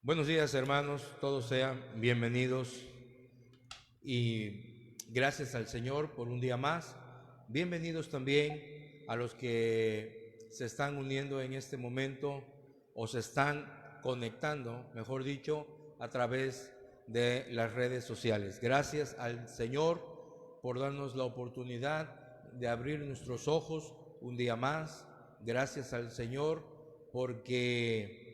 Buenos días, hermanos, todos sean bienvenidos y gracias al Señor por un día más. Bienvenidos también a los que se están uniendo en este momento o se están conectando, mejor dicho, a través de las redes sociales. Gracias al Señor por darnos la oportunidad de abrir nuestros ojos un día más. Gracias al Señor porque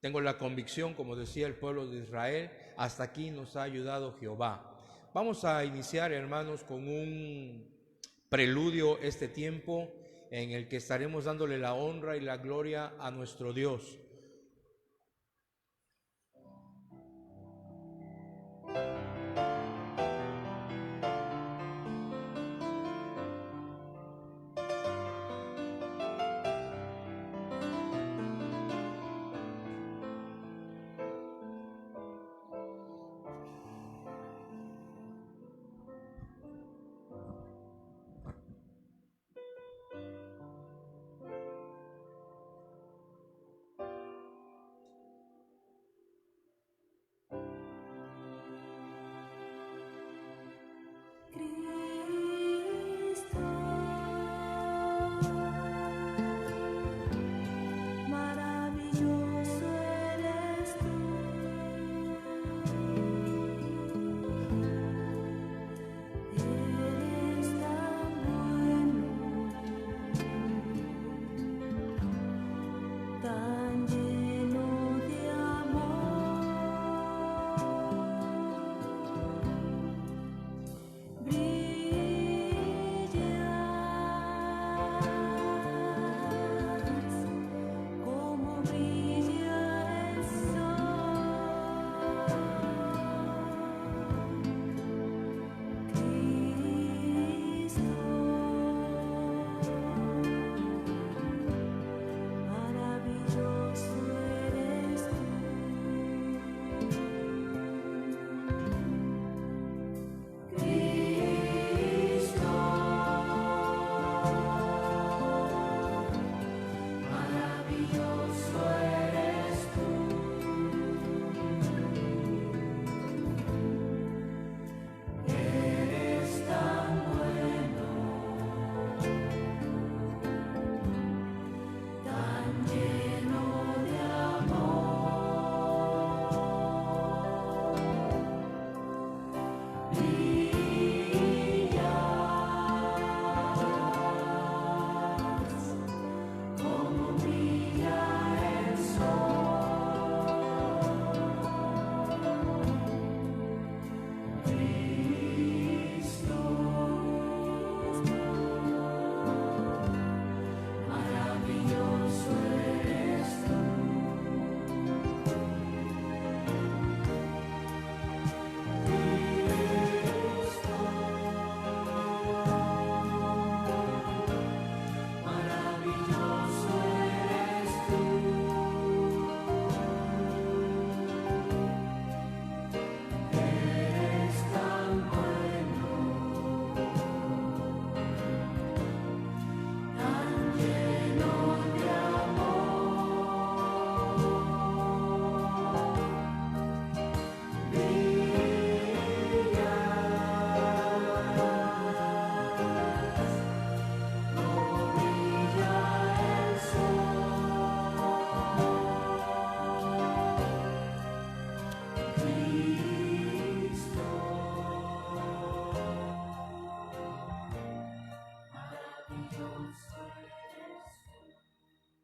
tengo la convicción, como decía el pueblo de Israel, hasta aquí nos ha ayudado Jehová. Vamos a iniciar, hermanos, con un preludio este tiempo en el que estaremos dándole la honra y la gloria a nuestro Dios.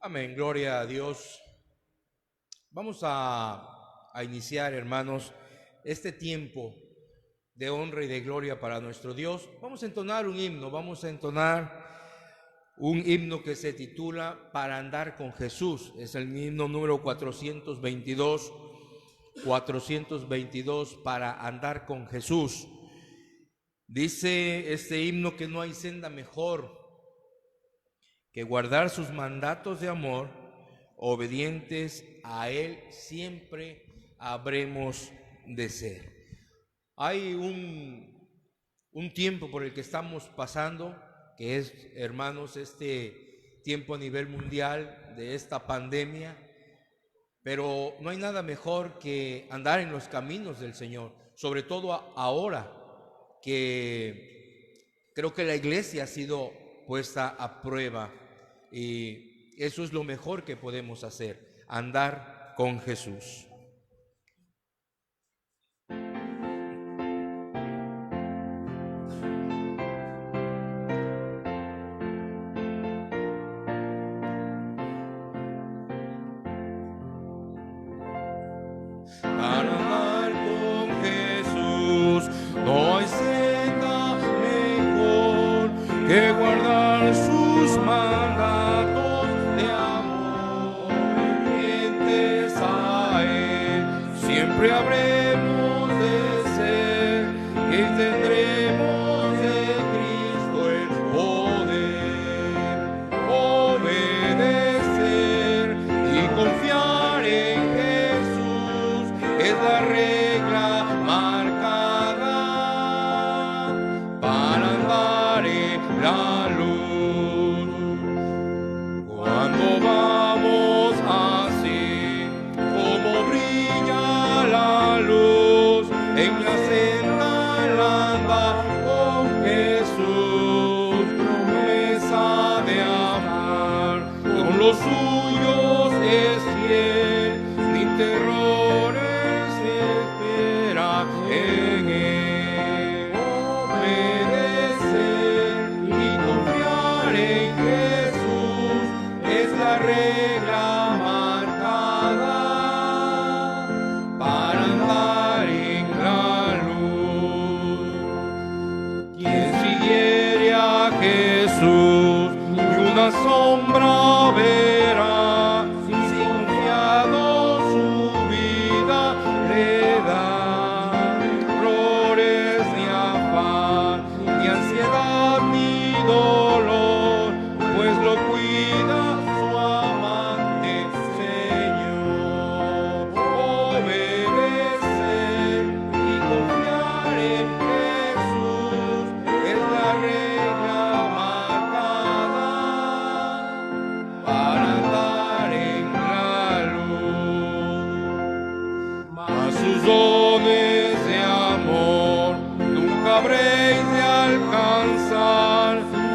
Amén, gloria a Dios. Vamos a iniciar, hermanos, este tiempo de honra y de gloria para nuestro Dios. Vamos a entonar un himno, vamos a entonar un himno que se titula Para andar con Jesús. Es el himno número 422, 422, Para andar con Jesús. Dice este himno que no hay senda mejor que guardar sus mandatos de amor, obedientes a Él siempre habremos de ser. Hay un tiempo por el que estamos pasando, que es, hermanos, este tiempo a nivel mundial de esta pandemia, pero no hay nada mejor que andar en los caminos del Señor, sobre todo ahora que creo que la iglesia ha sido puesta a prueba, y eso es lo mejor que podemos hacer, andar con Jesús. Para andar con Jesús no hay senda mejor que guardar sus mandatos de amor. Obedientes a Él siempre habremos de ser, y tendremos de Cristo el poder. Obedecer y confiar en es la regla marcada para andar en la luz. Cuando vamos así, como brilla la luz en la senda al andar con Jesús, promesa de amar con los suyos es fiel, ni terrores en Él. Obedecer y confiar en Jesús es la regla marcada para andar en la luz. Quien siguiere a Jesús ni una sombra verá, si confiado su vida le da. Ni ansiedad ni dolor, pues lo cuida su amante Señor. Obedecer y confiar en Jesús es la regla marcada para andar en la luz. Mas sus dones de amor habréis de alcanzar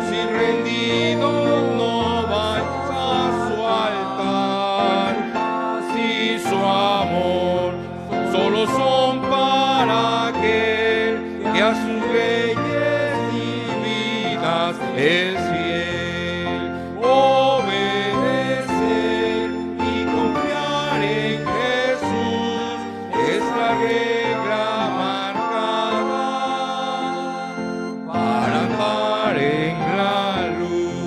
si rendidos no vais a su altar. Si su amor solo son para aquel que a sus leyes divinas es fiel. Obedecer y confiar en Jesús es la regla marcada para andar en la luz.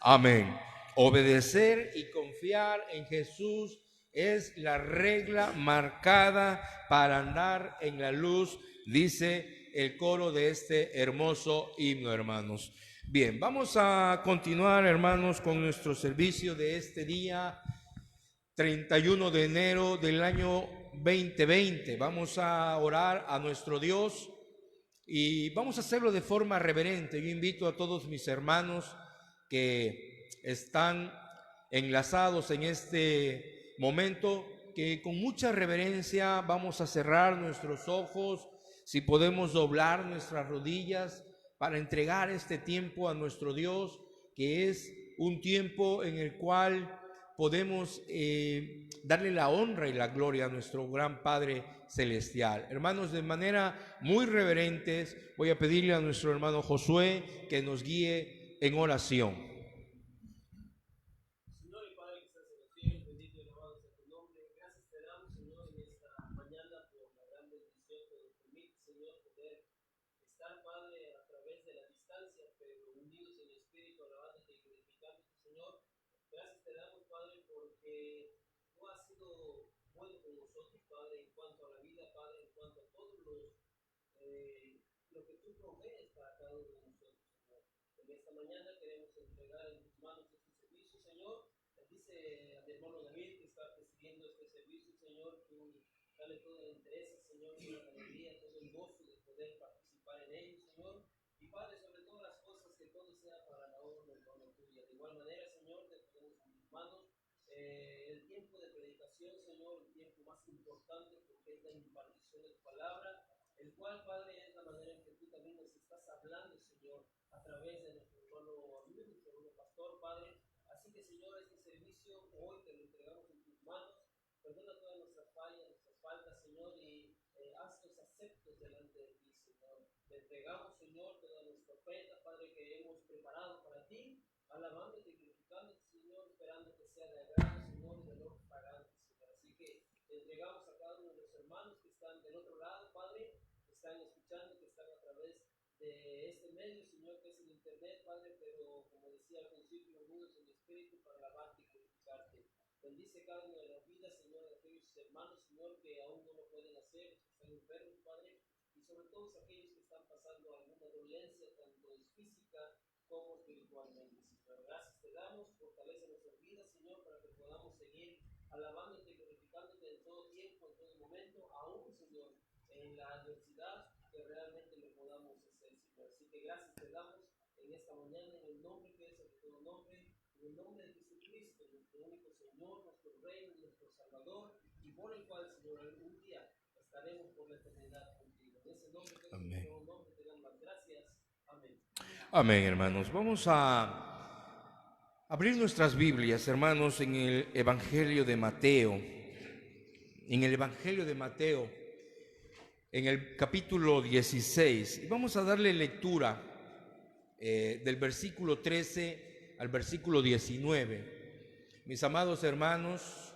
Amén. Obedecer y confiar en Jesús es la regla marcada para andar en la luz, dice el coro de este hermoso himno, hermanos. Bien, vamos a continuar, hermanos, con nuestro servicio de este día 31 de enero del año 2020. Vamos a orar a nuestro Dios y vamos a hacerlo de forma reverente. Yo invito a todos mis hermanos que están enlazados en este momento que con mucha reverencia vamos a cerrar nuestros ojos, si podemos doblar nuestras rodillas para entregar este tiempo a nuestro Dios, que es un tiempo en el cual podemos darle la honra y la gloria a nuestro gran Padre Celestial. Hermanos, de manera muy reverentes, voy a pedirle a nuestro hermano Josué que nos guíe en oración. Lo que tú provees para cada uno de nosotros, Señor. En esta mañana queremos entregar en tus manos este servicio, Señor. Dice a mi hermano David que está presidiendo este servicio, Señor. Tú dale todo el interés, Señor, toda la alegría, todo el gozo de poder participar en ello, Señor. Y Padre, sobre todas las cosas, que todo sea para la honra y honor tuya. De igual manera, Señor, te ponemos en tus manos el tiempo de predicación, Señor, el tiempo más importante porque es la impartición de tu palabra, el cual, Padre, es la manera en que tú también nos estás hablando, Señor, a través de nuestro hermano amigo, nuestro hermano pastor, Padre. Así que, Señor, este servicio hoy te lo entregamos en tus manos. Perdona todas nuestras fallas, nuestras faltas, Señor, y haznos aceptos delante de ti, Señor. Te entregamos, Señor, toda nuestra ofrenda, Padre, que hemos preparado para ti, alabándote y glorificándote, Señor, esperando que sea de agrado, Señor, y de honor pagante, Señor. Así que te entregamos a cada uno de los hermanos que están del otro lado, Padre, que están escuchando, que están a través de este medio, Señor, que es el internet, Padre, pero como decía al principio, unidos en espíritu para alabarte y glorificarte. Bendice cada una de las vidas, Señor, de aquellos hermanos, Señor, que aún no lo pueden hacer, que están enfermos, Padre, y sobre todo aquellos que están pasando alguna dolencia, tanto física como espiritualmente, Señor. Gracias te damos, fortalece nuestras vidas, Señor, para que podamos seguir alabándote y glorificándote en todo tiempo, en todo momento, aún, Señor, en la adversidad, que realmente lo podamos hacer, Señor. Así que gracias te damos en esta mañana, en el nombre que es sobre todo nombre, en el nombre de Jesucristo, nuestro único Señor, nuestro Rey, nuestro Salvador, y por el cual, Señor, algún día estaremos por la eternidad contigo. En ese nombre que es sobre todo nombre, te damos las gracias. Amén. Amén, hermanos. Vamos a abrir nuestras Biblias, hermanos, en el Evangelio de Mateo. En el Evangelio de Mateo, en el capítulo 16. Y vamos a darle lectura del versículo 13 al versículo 19. Mis amados hermanos,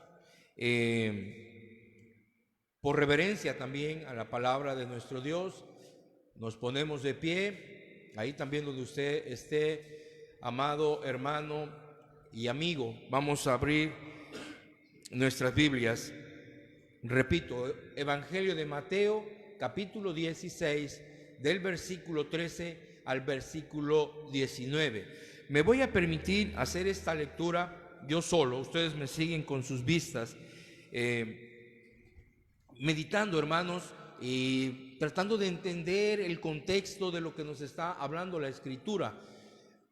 por reverencia también a la palabra de nuestro Dios, nos ponemos de pie, ahí también donde usted esté, amado hermano y amigo. Vamos a abrir nuestras Biblias. Repito, Evangelio de Mateo, capítulo 16, del versículo 13 al versículo 19. Me voy a permitir hacer esta lectura yo solo, ustedes me siguen con sus vistas, meditando, hermanos, y tratando de entender el contexto de lo que nos está hablando la Escritura.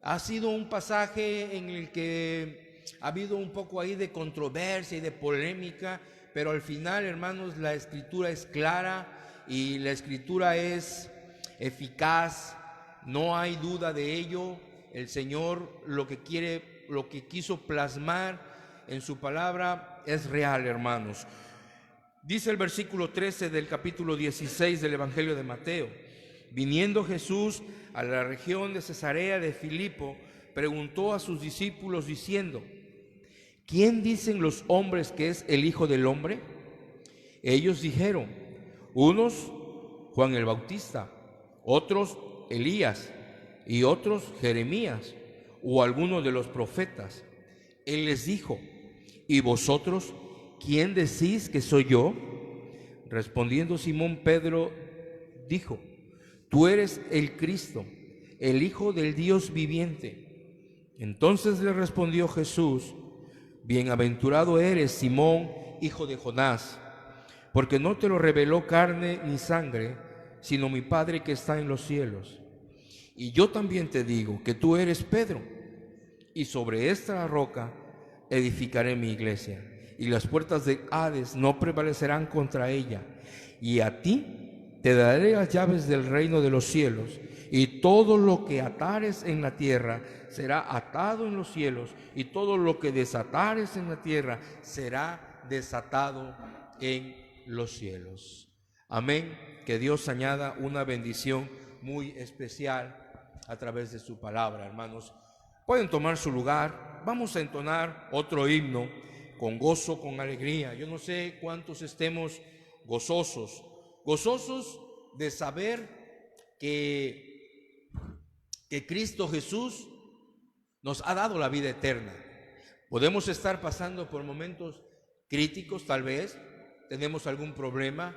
Ha sido un pasaje en el que ha habido un poco ahí de controversia y de polémica, pero al final, hermanos, la Escritura es clara y la Escritura es eficaz, no hay duda de ello. El Señor lo que quiso plasmar en su palabra es real, hermanos. Dice el versículo 13 del capítulo 16 del Evangelio de Mateo: viniendo Jesús a la región de Cesarea de Filipo, preguntó a sus discípulos diciendo: ¿quién dicen los hombres que es el Hijo del Hombre? Ellos dijeron: unos Juan el Bautista, otros Elías, y otros Jeremías, o alguno de los profetas. Él les dijo: ¿y vosotros quién decís que soy yo? Respondiendo Simón Pedro dijo: tú eres el Cristo, el Hijo del Dios viviente. Entonces le respondió Jesús: bienaventurado eres, Simón, hijo de Jonás, porque no te lo reveló carne ni sangre, sino mi Padre que está en los cielos. Y yo también te digo que tú eres Pedro, y sobre esta roca edificaré mi iglesia, y las puertas de Hades no prevalecerán contra ella. Y a ti te daré las llaves del reino de los cielos, y todo lo que atares en la tierra será atado en los cielos, y todo lo que desatares en la tierra será desatado en los cielos. Amén. Que Dios añada una bendición muy especial a través de su palabra, hermanos. Pueden tomar su lugar. Vamos a entonar otro himno con gozo, con alegría. Yo no sé cuántos estemos gozosos de saber que Cristo Jesús nos ha dado la vida eterna. Podemos estar pasando por momentos críticos, tal vez tenemos algún problema,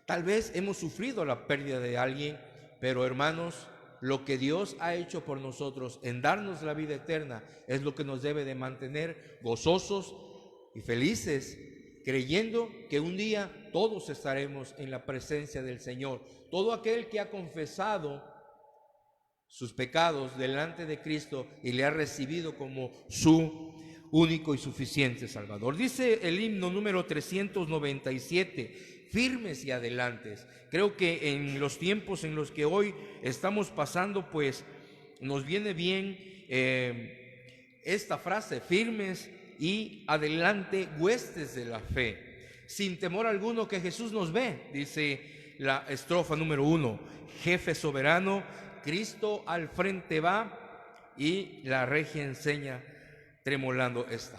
tal vez hemos sufrido la pérdida de alguien, pero hermanos, lo que Dios ha hecho por nosotros en darnos la vida eterna es lo que nos debe de mantener gozosos y felices, creyendo que un día todos estaremos en la presencia del Señor. Todo aquel que ha confesado sus pecados delante de Cristo y le ha recibido como su único y suficiente Salvador. Dice el himno número 397, firmes y adelantes. Creo que en los tiempos en los que hoy estamos pasando, pues nos viene bien esta frase, firmes y adelante, huestes de la fe, sin temor alguno que Jesús nos ve, dice la estrofa número 1. Jefe soberano, Cristo al frente va, y la regia enseña, tremolando está.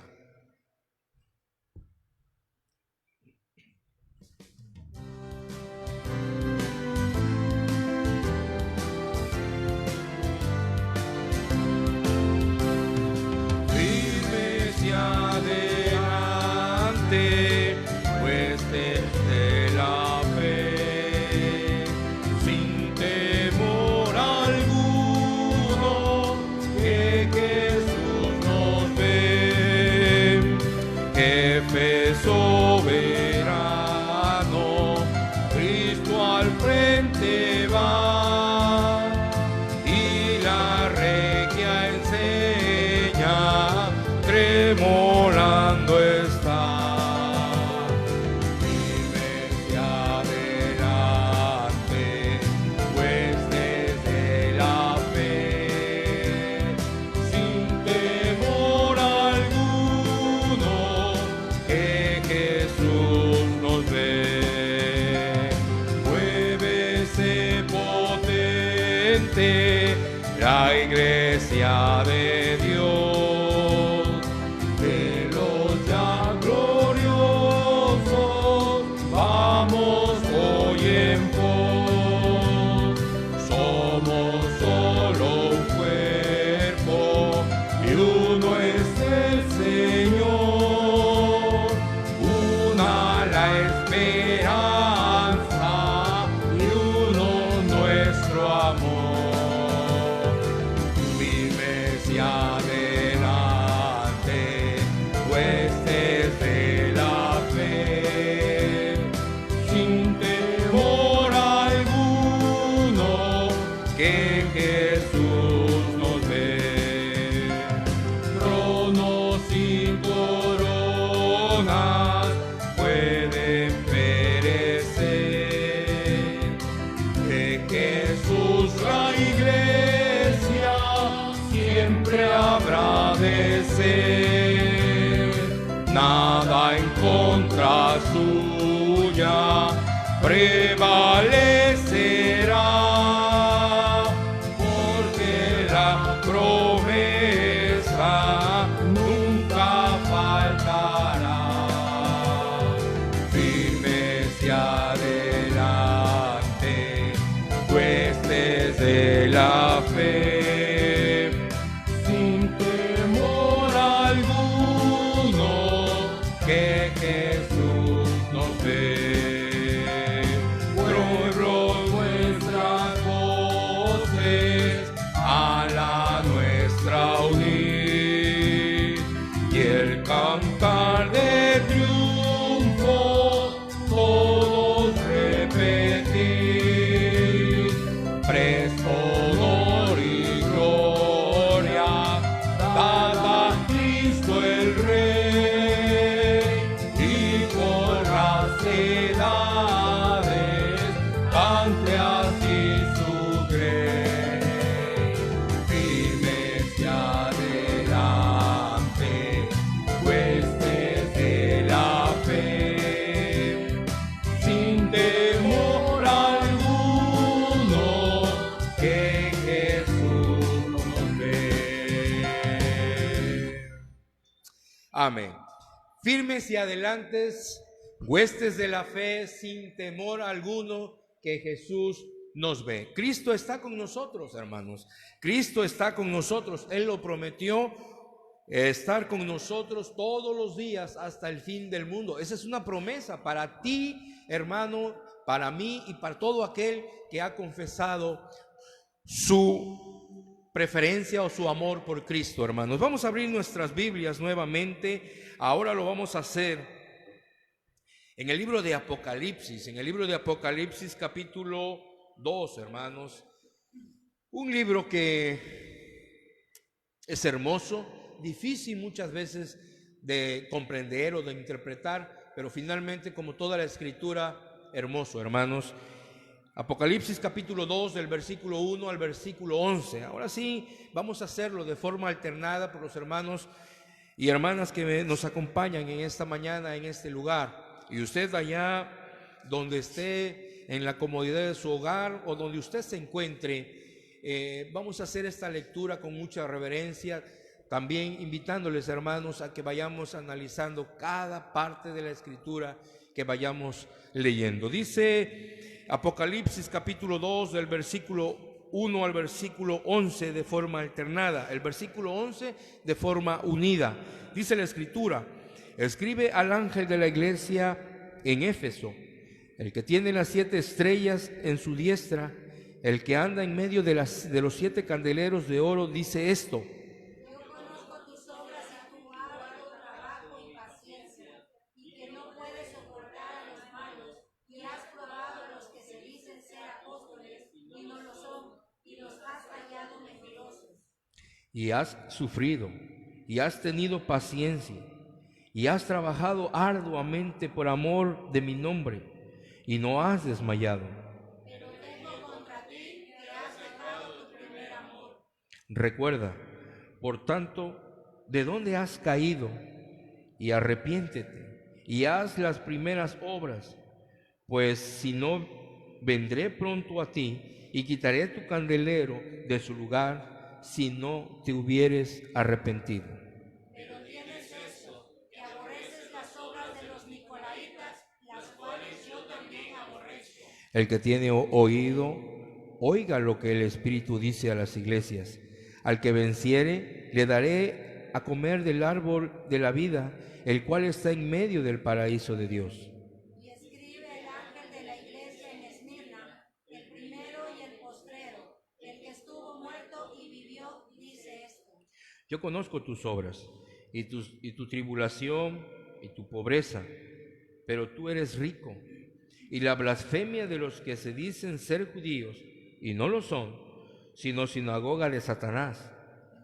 Firmes y adelante, huestes de la fe, sin temor alguno que Jesús nos ve. Jefe soberano, Cristo al frente va, y la regia enseña, tremolando está. Firmes y adelante, huestes de la fe, sin temor alguno que Jesús nos ve. Muévese potente la iglesia de Dios, de los ya gloriosos vamos hoy en pos. Somos solo un cuerpo y uno es el Señor, una la esperanza y uno nuestro amor. Firmes y adelante, huestes de la fe, sin temor alguno que Jesús nos ve. Tronos y coronas pueden perecer, de Jesús la iglesia siempre habrá de ser. Nada en contra suya prevalecerá, porque la promesa nunca faltará. Firmes y adelante, huestes de la fe, sin temor alguno que Jesús nos ve. Pueblo, nuestras voces a la nuestra unir, y el cantar de triunfo todos repetir. Presto honor y gloria dada a Cristo el Rey, y por las edades cante así su grey. Firmes y adelante, huestes de la fe, sin temor alguno que Jesús nos ve. Amén. Firmes y adelantes, huestes de la fe, sin temor alguno que Jesús nos ve. Cristo está con nosotros, hermanos. Cristo está con nosotros. Él lo prometió, estar con nosotros todos los días hasta el fin del mundo. Esa es una promesa para ti, hermano, para mí y para todo aquel que ha confesado su preferencia o su amor por Cristo, hermanos. Vamos a abrir nuestras Biblias nuevamente. Ahora lo vamos a hacer en el libro de Apocalipsis, capítulo 2, hermanos. Un libro que es hermoso, difícil muchas veces de comprender o de interpretar, pero finalmente, como toda la Escritura, hermoso, hermanos. Apocalipsis capítulo 2, del versículo 1 al versículo 11. Ahora sí, vamos a hacerlo de forma alternada por los hermanos y hermanas que nos acompañan en esta mañana, en este lugar. Y usted allá donde esté, en la comodidad de su hogar o donde usted se encuentre, vamos a hacer esta lectura con mucha reverencia, también invitándoles, hermanos, a que vayamos analizando cada parte de la Escritura que vayamos leyendo. Dice Apocalipsis capítulo 2, del versículo 1 al versículo 11 de forma alternada, el versículo 11 de forma unida. Dice la Escritura: escribe al ángel de la iglesia en Éfeso, el que tiene las 7 estrellas en su diestra, el que anda en medio de los 7 candeleros de oro, dice esto: yo conozco tus obras y tu arduo trabajo y paciencia, y que no puedes soportar a los malos, y has probado a los que se dicen ser apóstoles y no lo son, y los has hallado mentirosos. Y has sufrido, y has tenido paciencia, y has trabajado arduamente por amor de mi nombre, y no has desmayado. Pero tengo contra ti que has dejado tu primer amor. Recuerda, por tanto, de dónde has caído, y arrepiéntete, y haz las primeras obras, pues si no, vendré pronto a ti, y quitaré tu candelero de su lugar, si no te hubieres arrepentido. Pero tienes esto, que aborreces las obras de los nicolaitas, las cuales yo también aborrezco. El que tiene oído, oiga lo que el Espíritu dice a las iglesias. Al que venciere, le daré a comer del árbol de la vida, el cual está en medio del paraíso de Dios. Y escribe el ángel de la iglesia en Esmirna, el primero y el postrero, el que estuvo muerto y vivió, dice esto: Yo conozco tus obras y tu tribulación y tu pobreza, pero tú eres rico. Y la blasfemia de los que se dicen ser judíos y no lo son, sino sinagoga de Satanás.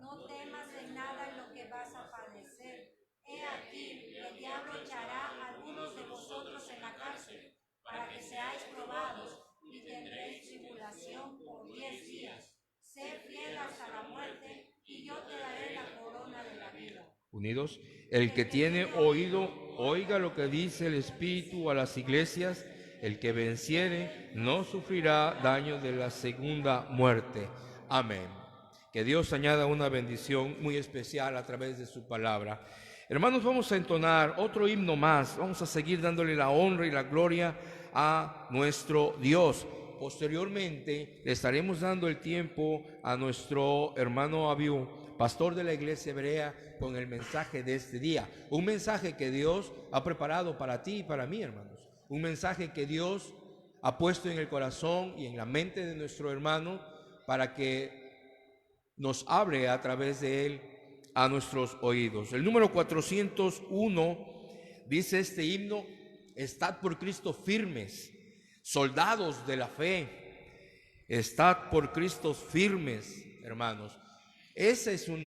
no temas en nada en lo que vas a padecer. He aquí, el diablo echará a algunos de vosotros en la cárcel, para que seáis probados, y tendréis tribulación por 10 días. Sé fiel hasta la muerte, y yo te daré la corona de la vida. Unidos, el que tiene oído, oiga lo que dice el Espíritu a las iglesias. El que venciere no sufrirá daño de la segunda muerte. Amén. Que Dios añada una bendición muy especial a través de su palabra. Hermanos, vamos a entonar otro himno más. Vamos a seguir dándole la honra y la gloria a nuestro Dios. Posteriormente le estaremos dando el tiempo a nuestro hermano Abiú, pastor de la iglesia hebrea, con el mensaje de este día. Un mensaje que Dios ha preparado para ti y para mí, hermanos. Un mensaje que Dios ha puesto en el corazón y en la mente de nuestro hermano para que nos hable a través de él a nuestros oídos. El número 401 dice este himno: estad por Cristo firmes, soldados de la fe. Estad por Cristo firmes, hermanos. Ese es un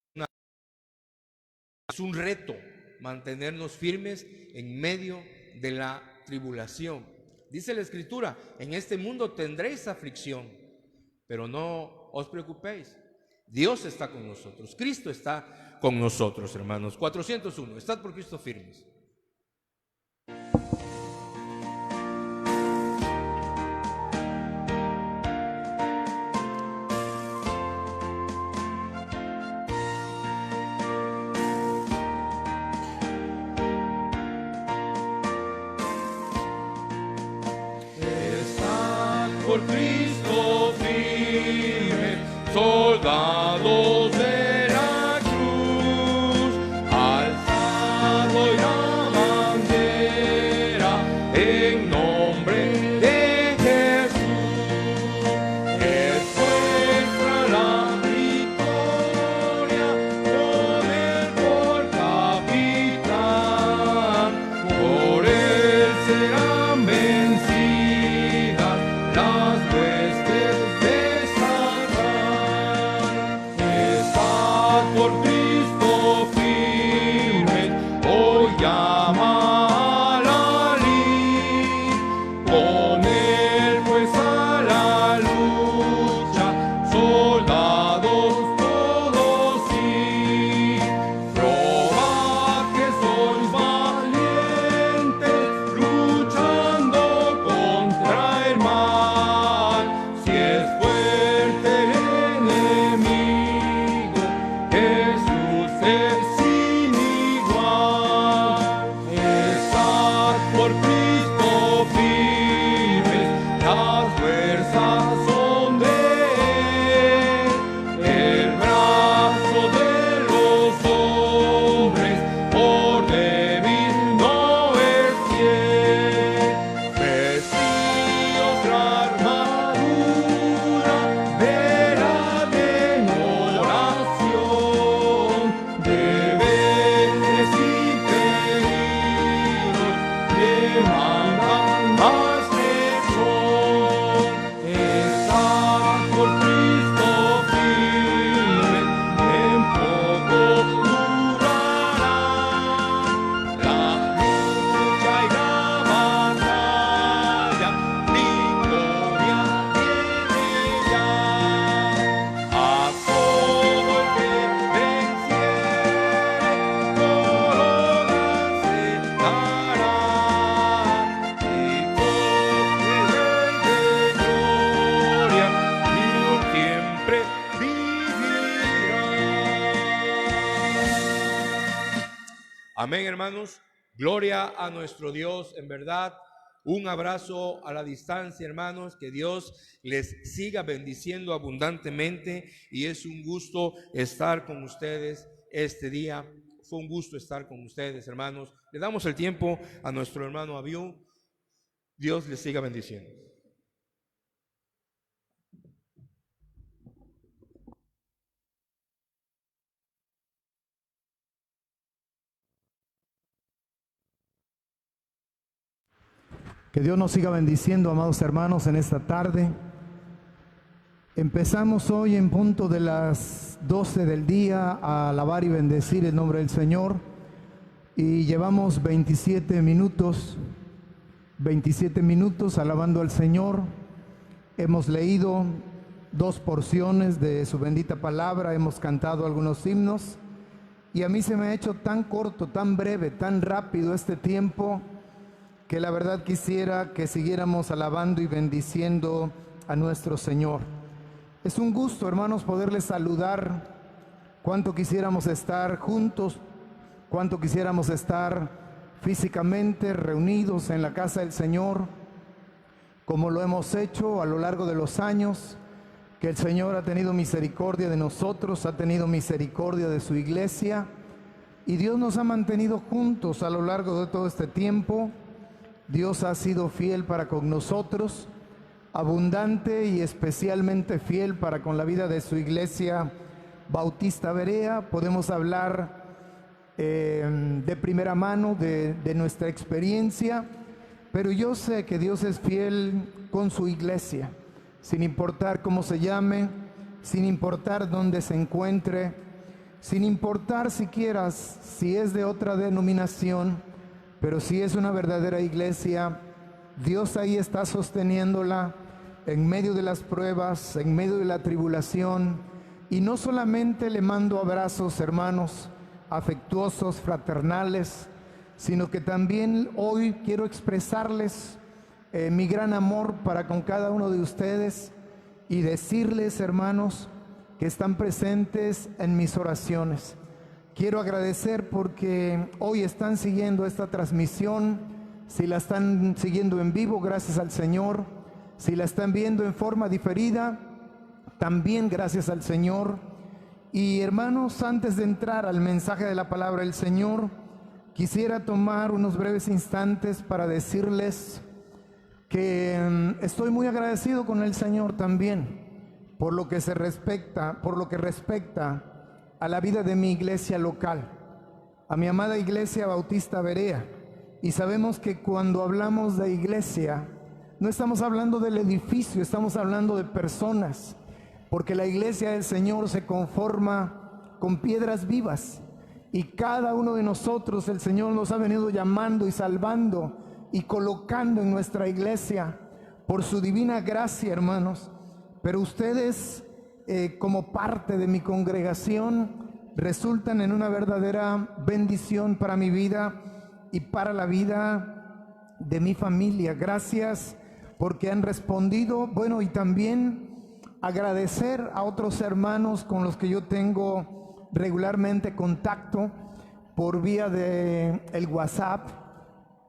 reto, mantenernos firmes en medio de la tribulación. Dice la Escritura: en este mundo tendréis aflicción, pero no os preocupéis. Dios está con nosotros, Cristo está con nosotros, hermanos. 401, estad por Cristo firmes. Por Cristo firmes, soldados de la cruz, alzado la bandera en nombre de Jesús. Es nuestra la victoria, con él por capitán, por él serán vencidas las huestes Amén, hermanos. Gloria a nuestro Dios, en verdad. Un abrazo a la distancia, hermanos. Que Dios les siga bendiciendo abundantemente. Y es un gusto estar con ustedes este día. Fue un gusto estar con ustedes, hermanos. Le damos el tiempo a nuestro hermano Abiú. Dios les siga bendiciendo. Que Dios nos siga bendiciendo, amados hermanos, en esta tarde. Empezamos hoy en punto de las 12 del día a alabar y bendecir el nombre del Señor. Y llevamos 27 minutos alabando al Señor. Hemos leído 2 porciones de su bendita palabra, hemos cantado algunos himnos. Y a mí se me ha hecho tan corto, tan breve, tan rápido este tiempo, que la verdad quisiera que siguiéramos alabando y bendiciendo a nuestro Señor. Es un gusto, hermanos, poderles saludar. Cuánto quisiéramos estar juntos, cuánto quisiéramos estar físicamente reunidos en la casa del Señor, como lo hemos hecho a lo largo de los años, que el Señor ha tenido misericordia de nosotros, ha tenido misericordia de su iglesia, y Dios nos ha mantenido juntos a lo largo de todo este tiempo. Dios ha sido fiel para con nosotros, abundante y especialmente fiel para con la vida de su iglesia Bautista Berea. Podemos hablar de primera mano de nuestra experiencia, pero yo sé que Dios es fiel con su iglesia, sin importar cómo se llame, sin importar dónde se encuentre, sin importar siquiera si es de otra denominación. Pero si es una verdadera iglesia, Dios ahí está sosteniéndola en medio de las pruebas, en medio de la tribulación. Y no solamente le mando abrazos, hermanos, afectuosos, fraternales, sino que también hoy quiero expresarles mi gran amor para con cada uno de ustedes y decirles, hermanos, que están presentes en mis oraciones. Quiero agradecer porque hoy están siguiendo esta transmisión. Si la están siguiendo en vivo, gracias al Señor. Si la están viendo en forma diferida, también gracias al Señor. Y hermanos, antes de entrar al mensaje de la palabra del Señor, quisiera tomar unos breves instantes para decirles que estoy muy agradecido con el Señor también por lo que respecta a la vida de mi iglesia local, a mi amada iglesia Bautista Berea. Y sabemos que cuando hablamos de iglesia, no estamos hablando del edificio, estamos hablando de personas, porque la iglesia del Señor se conforma con piedras vivas, y cada uno de nosotros el Señor nos ha venido llamando y salvando y colocando en nuestra iglesia por su divina gracia, hermanos. Pero ustedes, como parte de mi congregación, resultan en una verdadera bendición para mi vida y para la vida de mi familia. Gracias porque han respondido. Bueno, y también agradecer a otros hermanos con los que yo tengo regularmente contacto por vía de el WhatsApp,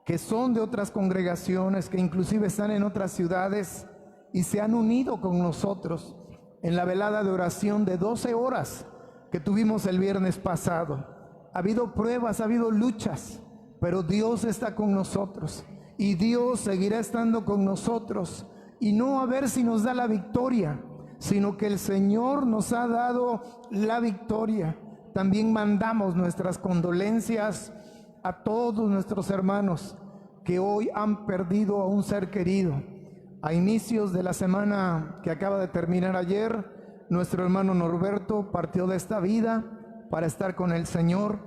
que son de otras congregaciones, que inclusive están en otras ciudades y se han unido con nosotros en la velada de oración de 12 horas que tuvimos el viernes pasado. Ha habido pruebas, ha habido luchas, pero Dios está con nosotros y Dios seguirá estando con nosotros. Y no a ver si nos da la victoria, sino que el Señor nos ha dado la victoria. También mandamos nuestras condolencias a todos nuestros hermanos que hoy han perdido a un ser querido. A inicios de la semana que acaba de terminar ayer, nuestro hermano Norberto partió de esta vida para estar con el Señor.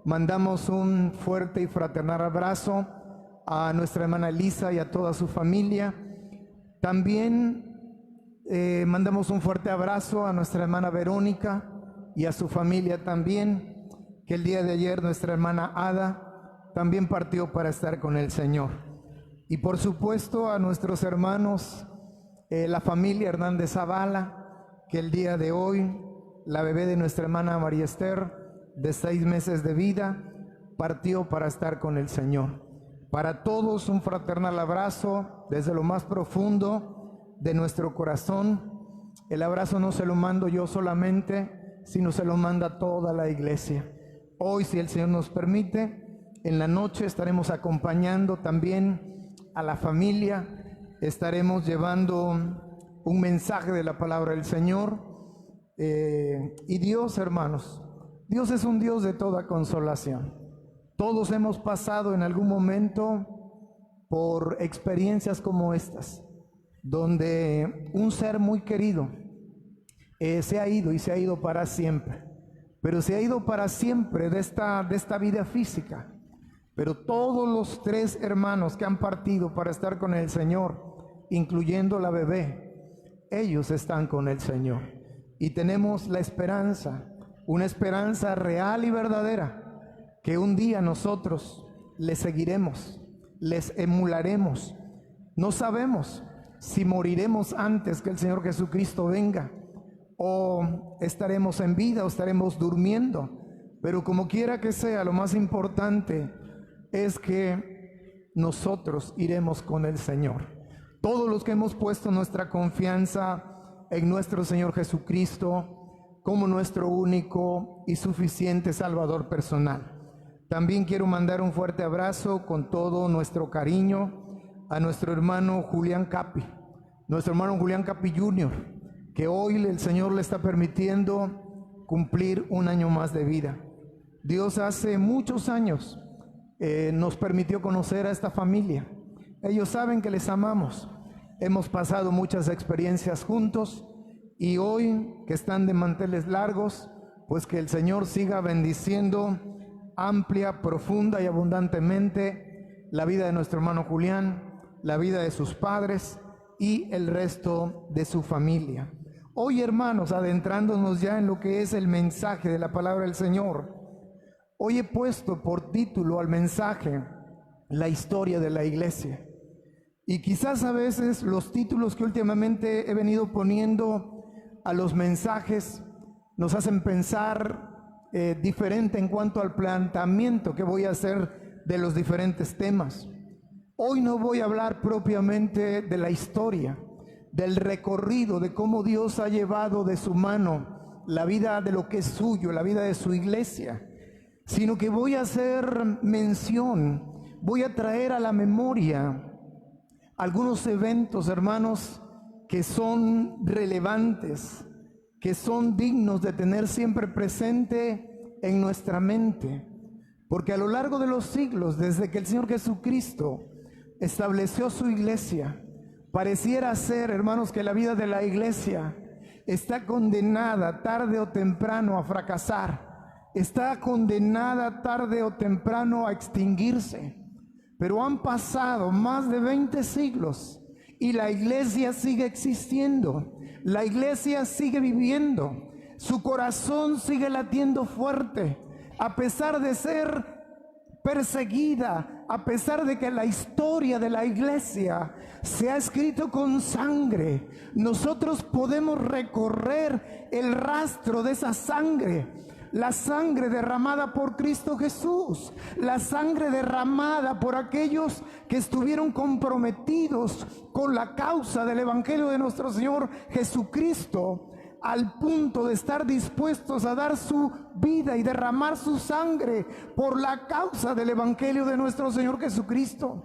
Mandamos un fuerte y fraternal abrazo a nuestra hermana Elisa y a toda su familia. También mandamos un fuerte abrazo a nuestra hermana Verónica y a su familia también, que el día de ayer nuestra hermana Ada también partió para estar con el Señor. Y por supuesto a nuestros hermanos, la familia Hernández Zavala, que el día de hoy, la bebé de nuestra hermana María Esther, de 6 meses de vida, partió para estar con el Señor. Para todos un fraternal abrazo desde lo más profundo de nuestro corazón. El abrazo no se lo mando yo solamente, sino se lo manda toda la iglesia. Hoy, si el Señor nos permite, en la noche estaremos acompañando también a la familia, estaremos llevando un mensaje de la palabra del Señor. Y Dios, hermanos, Dios es un Dios de toda consolación. Todos hemos pasado en algún momento por experiencias como estas, donde un ser muy querido se ha ido y se ha ido para siempre, pero se ha ido para siempre de esta vida física. Pero todos los 3 hermanos que han partido para estar con el Señor, incluyendo la bebé, ellos están con el Señor. Y tenemos la esperanza, una esperanza real y verdadera, que un día nosotros les seguiremos, les emularemos. No sabemos si moriremos antes que el Señor Jesucristo venga, o estaremos en vida o estaremos durmiendo, pero como quiera que sea, lo más importante es que nosotros iremos con el Señor. Todos los que hemos puesto nuestra confianza en nuestro Señor Jesucristo como nuestro único y suficiente Salvador personal. También quiero mandar un fuerte abrazo con todo nuestro cariño a nuestro hermano Julián Capi, nuestro hermano Julián Capi Jr., que hoy el Señor le está permitiendo cumplir un año más de vida. Dios hace muchos años nos permitió conocer a esta familia. Ellos saben que les amamos. Hemos pasado muchas experiencias juntos y hoy que están de manteles largos, pues que el Señor siga bendiciendo amplia, profunda y abundantemente la vida de nuestro hermano Julián, la vida de sus padres y el resto de su familia. Hoy, hermanos, adentrándonos ya en lo que es el mensaje de la palabra del Señor, hoy he puesto por título al mensaje la historia de la iglesia. Y quizás a veces los títulos que últimamente he venido poniendo a los mensajes nos hacen pensar diferente en cuanto al planteamiento que voy a hacer de los diferentes temas. Hoy no voy a hablar propiamente de la historia, del recorrido, de cómo Dios ha llevado de su mano la vida de lo que es suyo, la vida de su iglesia, sino que voy a hacer mención, voy a traer a la memoria algunos eventos, hermanos, que son relevantes, que son dignos de tener siempre presente en nuestra mente, porque a lo largo de los siglos, desde que el Señor Jesucristo estableció su iglesia, pareciera ser, hermanos, que la vida de la iglesia está condenada tarde o temprano a fracasar, está condenada tarde o temprano a extinguirse. Pero han pasado más de 20 siglos y la iglesia sigue existiendo, la iglesia sigue viviendo, su corazón sigue latiendo fuerte, a pesar de ser perseguida, a pesar de que la historia de la iglesia se ha escrito con sangre. Nosotros podemos recorrer el rastro de esa sangre. La sangre derramada por Cristo Jesús, la sangre derramada por aquellos que estuvieron comprometidos con la causa del Evangelio de nuestro Señor Jesucristo, al punto de estar dispuestos a dar su vida y derramar su sangre por la causa del Evangelio de nuestro Señor Jesucristo.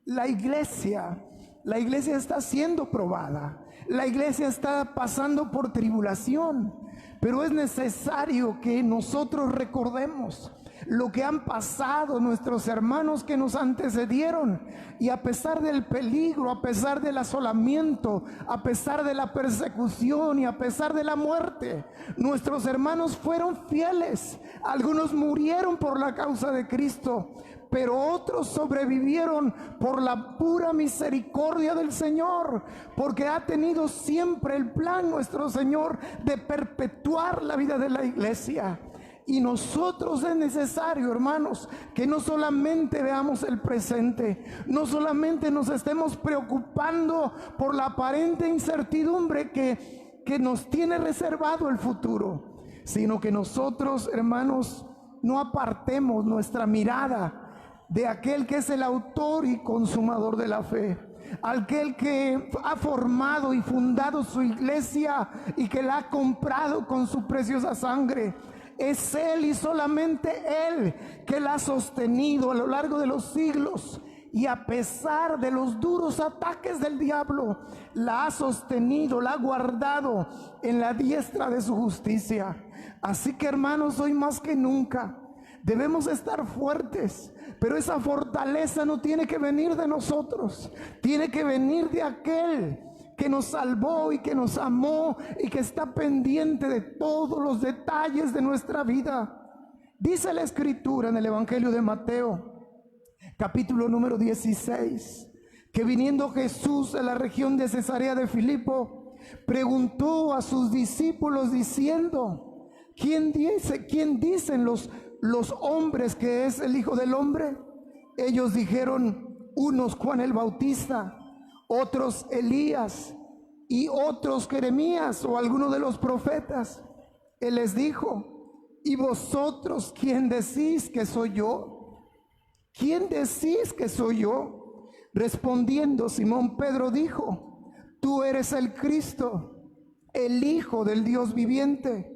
La iglesia está siendo probada, la iglesia está pasando por tribulación. Pero es necesario que nosotros recordemos lo que han pasado nuestros hermanos que nos antecedieron. Y a pesar del peligro, a pesar del asolamiento, a pesar de la persecución y a pesar de la muerte, nuestros hermanos fueron fieles. Algunos murieron por la causa de Cristo, pero otros sobrevivieron por la pura misericordia del Señor, porque ha tenido siempre el plan nuestro Señor de perpetuar la vida de la iglesia. Y nosotros es necesario, hermanos, que no solamente veamos el presente, no solamente nos estemos preocupando por la aparente incertidumbre que nos tiene reservado el futuro, sino que nosotros, hermanos, no apartemos nuestra mirada de aquel que es el autor y consumador de la fe, aquel que ha formado y fundado su iglesia y que la ha comprado con su preciosa sangre. Es Él y solamente Él que la ha sostenido a lo largo de los siglos, y a pesar de los duros ataques del diablo, la ha sostenido, la ha guardado en la diestra de su justicia. Así que, hermanos, hoy más que nunca debemos estar fuertes, pero esa fortaleza no tiene que venir de nosotros, tiene que venir de aquel que nos salvó y que nos amó y que está pendiente de todos los detalles de nuestra vida. Dice la Escritura en el Evangelio de Mateo, capítulo número 16, que viniendo Jesús a la región de Cesarea de Filipo, preguntó a sus discípulos diciendo: ¿quién dicen los hombres que es el Hijo del Hombre? Ellos dijeron: unos Juan el Bautista, otros Elías, y otros Jeremías o alguno de los profetas. Él les dijo: ¿y vosotros quién decís que soy yo? ¿Quién decís que soy yo? Respondiendo Simón Pedro dijo: tú eres el Cristo, el Hijo del Dios viviente.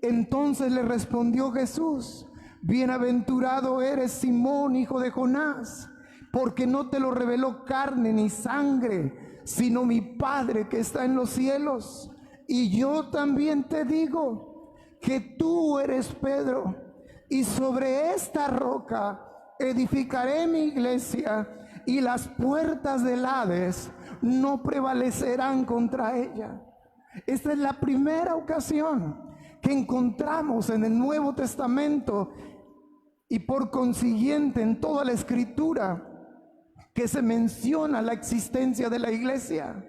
Entonces le respondió Jesús: bienaventurado eres, Simón, hijo de Jonás, porque no te lo reveló carne ni sangre, sino mi Padre que está en los cielos. Y yo también te digo que tú eres Pedro, y sobre esta roca edificaré mi iglesia, y las puertas del Hades no prevalecerán contra ella. Esta es la primera ocasión que encontramos en el Nuevo Testamento y por consiguiente en toda la Escritura que se menciona la existencia de la iglesia.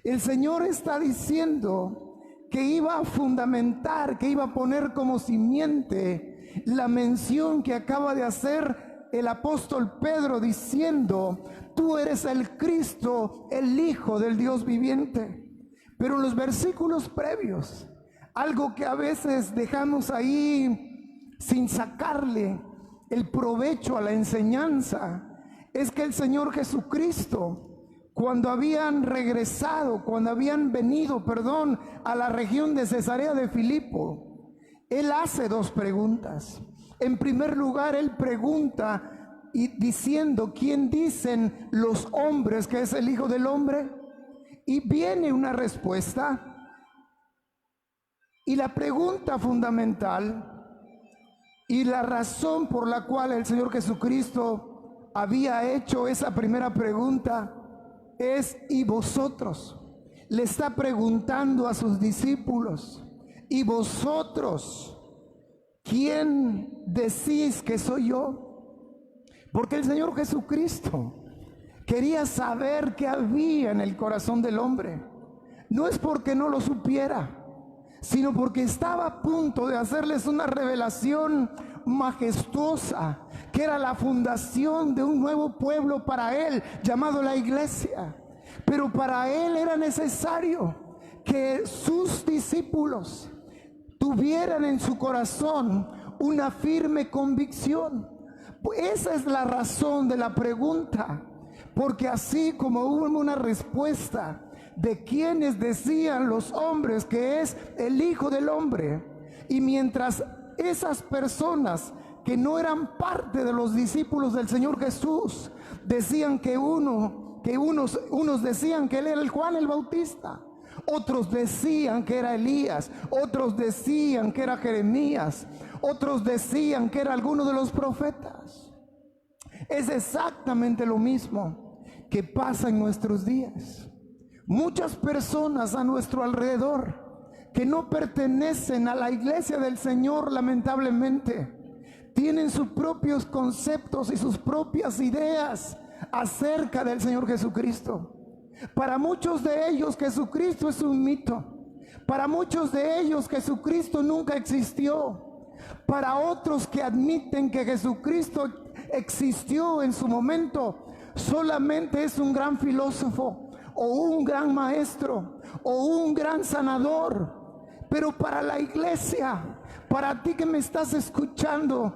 El Señor está diciendo que iba a fundamentar, que iba a poner como simiente la mención que acaba de hacer el apóstol Pedro diciendo: tú eres el Cristo, el Hijo del Dios viviente. Pero en los versículos previos, algo que a veces dejamos ahí sin sacarle el provecho a la enseñanza, es que el Señor Jesucristo, cuando habían venido a la región de Cesarea de Filipo, Él hace dos preguntas. En primer lugar, Él pregunta diciendo: ¿quién dicen los hombres que es el Hijo del Hombre? Y viene una respuesta. Y la pregunta fundamental y la razón por la cual el Señor Jesucristo había hecho esa primera pregunta es: ¿y vosotros? Le está preguntando a sus discípulos: ¿y vosotros quién decís que soy yo? Porque el Señor Jesucristo quería saber qué había en el corazón del hombre. No es porque no lo supiera, sino porque estaba a punto de hacerles una revelación majestuosa, que era la fundación de un nuevo pueblo para Él, llamado la iglesia. Pero para Él era necesario que sus discípulos tuvieran en su corazón una firme convicción. Esa es la razón de la pregunta, porque así como hubo una respuesta de quienes decían los hombres que es el Hijo del Hombre, y mientras esas personas que no eran parte de los discípulos del Señor Jesús decían que unos decían que Él era el Juan el Bautista, otros decían que era Elías, otros decían que era Jeremías, otros decían que era alguno de los profetas. Es exactamente lo mismo que pasa en nuestros días. Muchas personas a nuestro alrededor que no pertenecen a la iglesia del Señor, lamentablemente, tienen sus propios conceptos y sus propias ideas acerca del Señor Jesucristo. Para muchos de ellos Jesucristo es un mito. Para muchos de ellos Jesucristo nunca existió. Para otros que admiten que Jesucristo existió en su momento, solamente es un gran filósofo o un gran maestro o un gran sanador. Pero para la iglesia, para ti que me estás escuchando,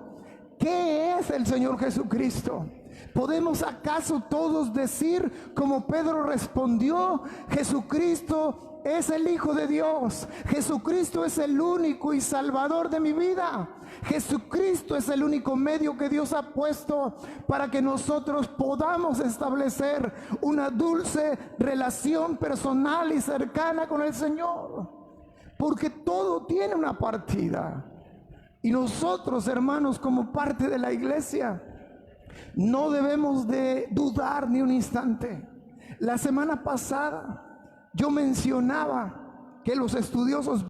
¿qué es el Señor Jesucristo? ¿Podemos acaso todos decir como Pedro respondió? Jesucristo es el Hijo de Dios. Jesucristo es el único y salvador de mi vida. Jesucristo es el único medio que Dios ha puesto para que nosotros podamos establecer una dulce relación personal y cercana con el Señor. Porque todo tiene una partida. Y nosotros, hermanos, como parte de la iglesia, no debemos de dudar ni un instante. La semana pasada yo mencionaba que los estudiosos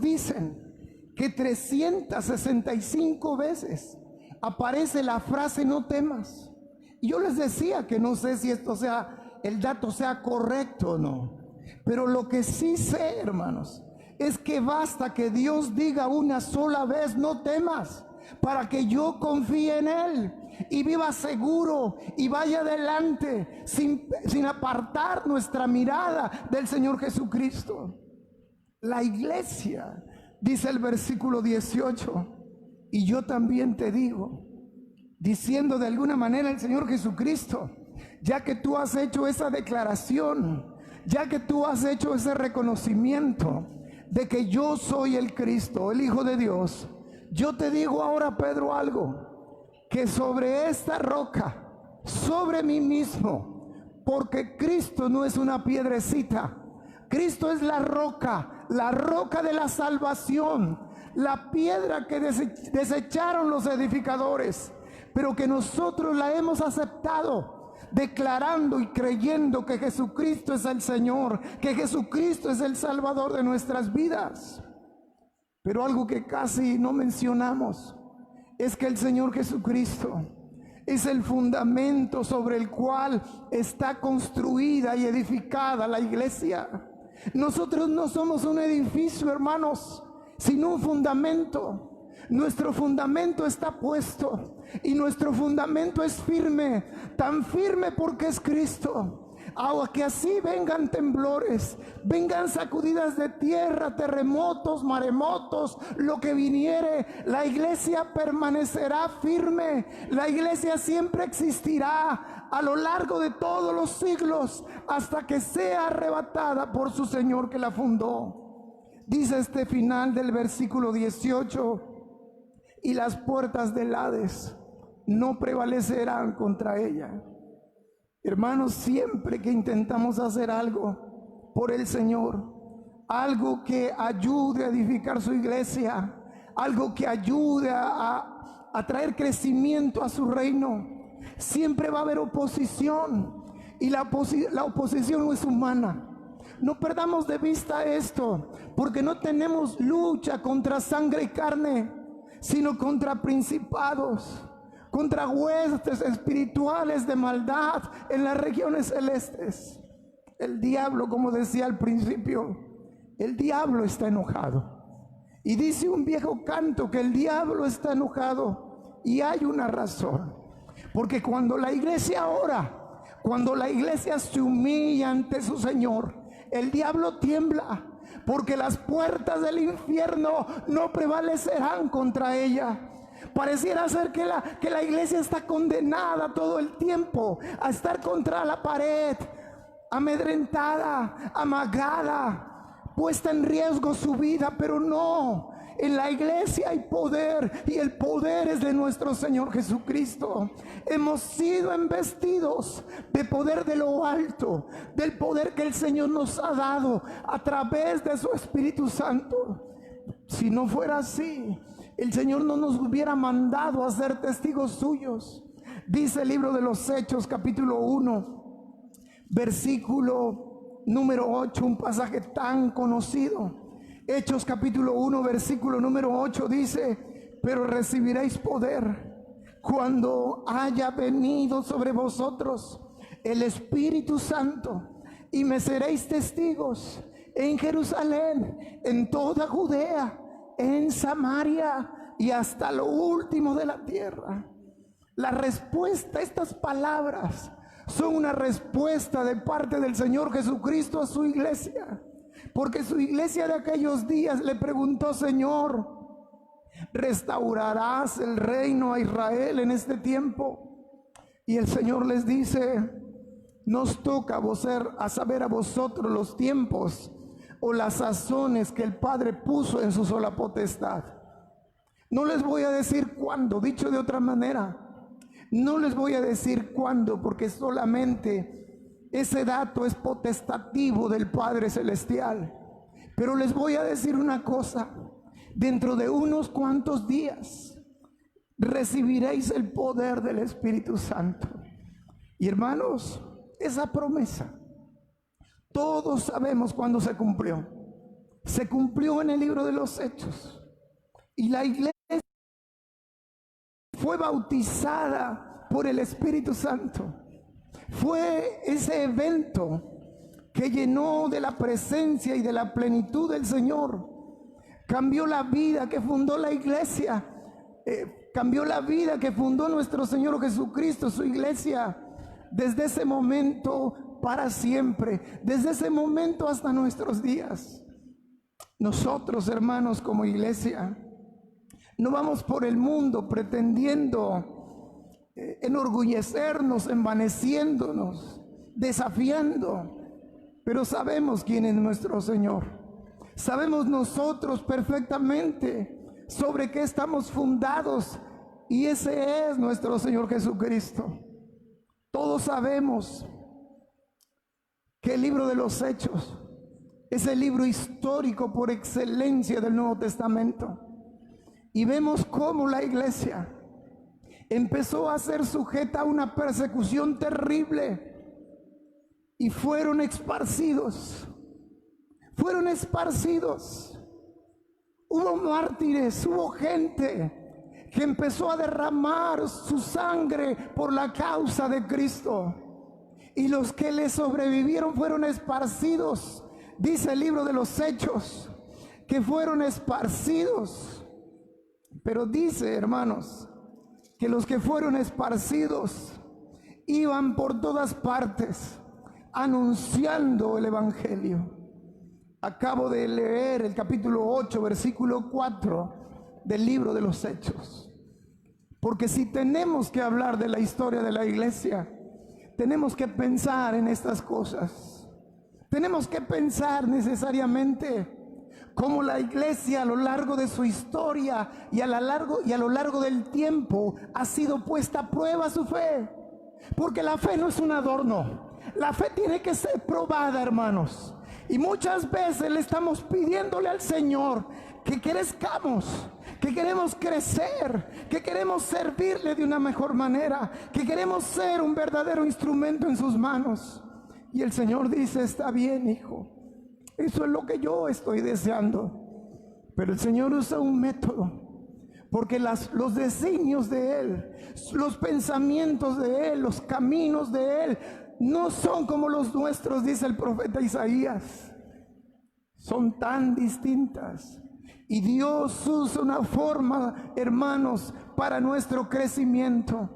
dicen que 365 veces aparece la frase no temas. Y yo les decía que no sé si esto sea, el dato sea correcto o no. Pero lo que sí sé, hermanos, es que basta que Dios diga una sola vez no temas para que yo confíe en Él y viva seguro y vaya adelante sin apartar nuestra mirada del Señor Jesucristo. La iglesia, dice el versículo 18, y yo también te digo, diciendo de alguna manera el Señor Jesucristo, ya que tú has hecho esa declaración, ya que tú has hecho ese reconocimiento de que yo soy el Cristo, el Hijo de Dios, yo te digo ahora, Pedro, algo, que sobre esta roca, sobre mí mismo, porque Cristo no es una piedrecita, Cristo es la roca de la salvación, la piedra que desecharon los edificadores, pero que nosotros la hemos aceptado, declarando y creyendo que Jesucristo es el Señor, que Jesucristo es el Salvador de nuestras vidas. Pero algo que casi no mencionamos es que el Señor Jesucristo es el fundamento sobre el cual está construida y edificada la iglesia. Nosotros no somos un edificio, hermanos, sino un fundamento. Nuestro fundamento está puesto y nuestro fundamento es firme, tan firme porque es Cristo. Aunque así vengan temblores, vengan sacudidas de tierra, terremotos, maremotos, lo que viniere, la iglesia permanecerá firme. La iglesia siempre existirá a lo largo de todos los siglos hasta que sea arrebatada por su Señor que la fundó. Dice este final del versículo 18: y las puertas del Hades no prevalecerán contra ella. Hermanos, siempre que intentamos hacer algo por el Señor, algo que ayude a edificar su iglesia, algo que ayude a traer crecimiento a su reino, siempre va a haber oposición, y la oposición no es humana. No perdamos de vista esto, porque no tenemos lucha contra sangre y carne, sino contra principados, contra huestes espirituales de maldad en las regiones celestes. El diablo, como decía al principio, el diablo está enojado. Y dice un viejo canto que el diablo está enojado, y hay una razón. Porque cuando la iglesia ora, cuando la iglesia se humilla ante su Señor, el diablo tiembla, porque las puertas del infierno no prevalecerán contra ella. Pareciera ser que la iglesia está condenada todo el tiempo a estar contra la pared, amedrentada, amagada, puesta en riesgo su vida, pero no. En la iglesia hay poder, y el poder es de nuestro Señor Jesucristo. Hemos sido embestidos de poder de lo alto, del poder que el Señor nos ha dado a través de su Espíritu Santo. Si no fuera así, el Señor no nos hubiera mandado a ser testigos suyos. Dice el libro de los Hechos, capítulo 1, versículo número 8, un pasaje tan conocido. Hechos capítulo 1, versículo número 8 dice: pero recibiréis poder cuando haya venido sobre vosotros el Espíritu Santo, y me seréis testigos en Jerusalén, en toda Judea, en Samaria y hasta lo último de la tierra. La respuesta a estas palabras son una respuesta de parte del Señor Jesucristo a su iglesia. porque su iglesia de aquellos días le preguntó: Señor, ¿restaurarás el reino a Israel en este tiempo? Y el Señor les dice: nos toca a saber a vosotros los tiempos o las sazones que el Padre puso en su sola potestad. No les voy a decir cuándo, dicho de otra manera, no les voy a decir cuándo, porque solamente ese dato es potestativo del Padre Celestial. Pero les voy a decir una cosa: dentro de unos cuantos días recibiréis el poder del Espíritu Santo. Y hermanos, esa promesa todos sabemos cuándo se cumplió. Se cumplió en el libro de los Hechos. Y la iglesia fue bautizada por el Espíritu Santo. Fue ese evento que llenó de la presencia y de la plenitud del Señor. Cambió la vida que fundó la iglesia. Cambió la vida que fundó nuestro Señor Jesucristo, su iglesia. Desde ese momento para siempre, desde ese momento hasta nuestros días. Nosotros, hermanos, como iglesia, no vamos por el mundo pretendiendo enorgullecernos, envaneciéndonos, desafiando, pero sabemos quién es nuestro Señor. Sabemos nosotros perfectamente sobre qué estamos fundados, y ese es nuestro Señor Jesucristo. Todos sabemos que el libro de los Hechos es el libro histórico por excelencia del Nuevo Testamento. Y vemos cómo la iglesia empezó a ser sujeta a una persecución terrible y fueron esparcidos. Hubo mártires, hubo gente que empezó a derramar su sangre por la causa de Cristo. Y los que le sobrevivieron fueron esparcidos. Dice el libro de los Hechos que fueron esparcidos. Pero dice, hermanos, que los que fueron esparcidos iban por todas partes anunciando el Evangelio. Acabo de leer el capítulo 8, versículo 4 del libro de los Hechos. Porque si tenemos que hablar de la historia de la iglesia, tenemos que pensar en estas cosas. Tenemos que pensar necesariamente cómo la iglesia a lo largo de su historia y a lo largo del tiempo ha sido puesta a prueba su fe. Porque la fe no es un adorno. La fe tiene que ser probada, hermanos. Y muchas veces le estamos pidiéndole al Señor que crezcamos, que queremos crecer, que queremos servirle de una mejor manera, que queremos ser un verdadero instrumento en sus manos. Y el Señor dice: está bien, hijo, eso es lo que yo estoy deseando. Pero el Señor usa un método, porque los designios de Él, los pensamientos de Él, los caminos de Él no son como los nuestros, dice el profeta Isaías. Son tan distintas. Y Dios usa una forma, hermanos, para nuestro crecimiento.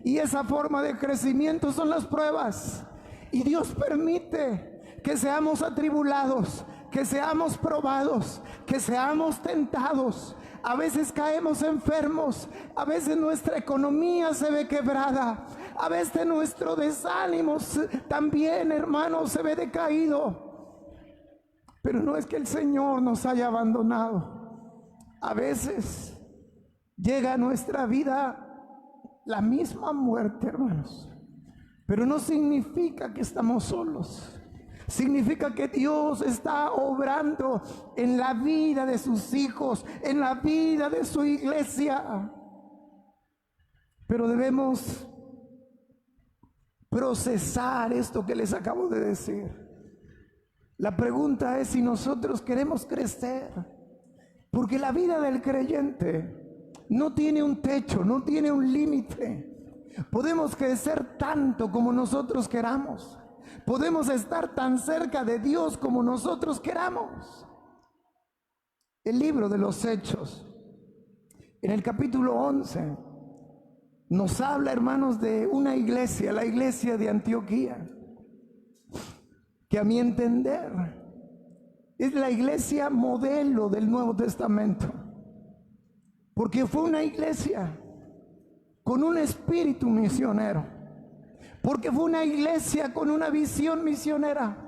Y esa forma de crecimiento son las pruebas. Y Dios permite que seamos atribulados, que seamos probados, que seamos tentados. A veces caemos enfermos, a veces nuestra economía se ve quebrada, a veces nuestro desánimo también, hermanos, se ve decaído. Pero no es que el Señor nos haya abandonado. A veces llega a nuestra vida la misma muerte, hermanos, pero no significa que estamos solos. Significa que Dios está obrando en la vida de sus hijos, en la vida de su iglesia. Pero debemos procesar esto que les acabo de decir. La pregunta es si nosotros queremos crecer. Porque la vida del creyente no tiene un techo, no tiene un límite. Podemos crecer tanto como nosotros queramos. Podemos estar tan cerca de Dios como nosotros queramos. El libro de los Hechos, en el capítulo 11, nos habla, hermanos, de una iglesia, la iglesia de Antioquía, que a mi entender Es la iglesia modelo del Nuevo Testamento, porque fue una iglesia con un espíritu misionero, porque fue una iglesia con una visión misionera.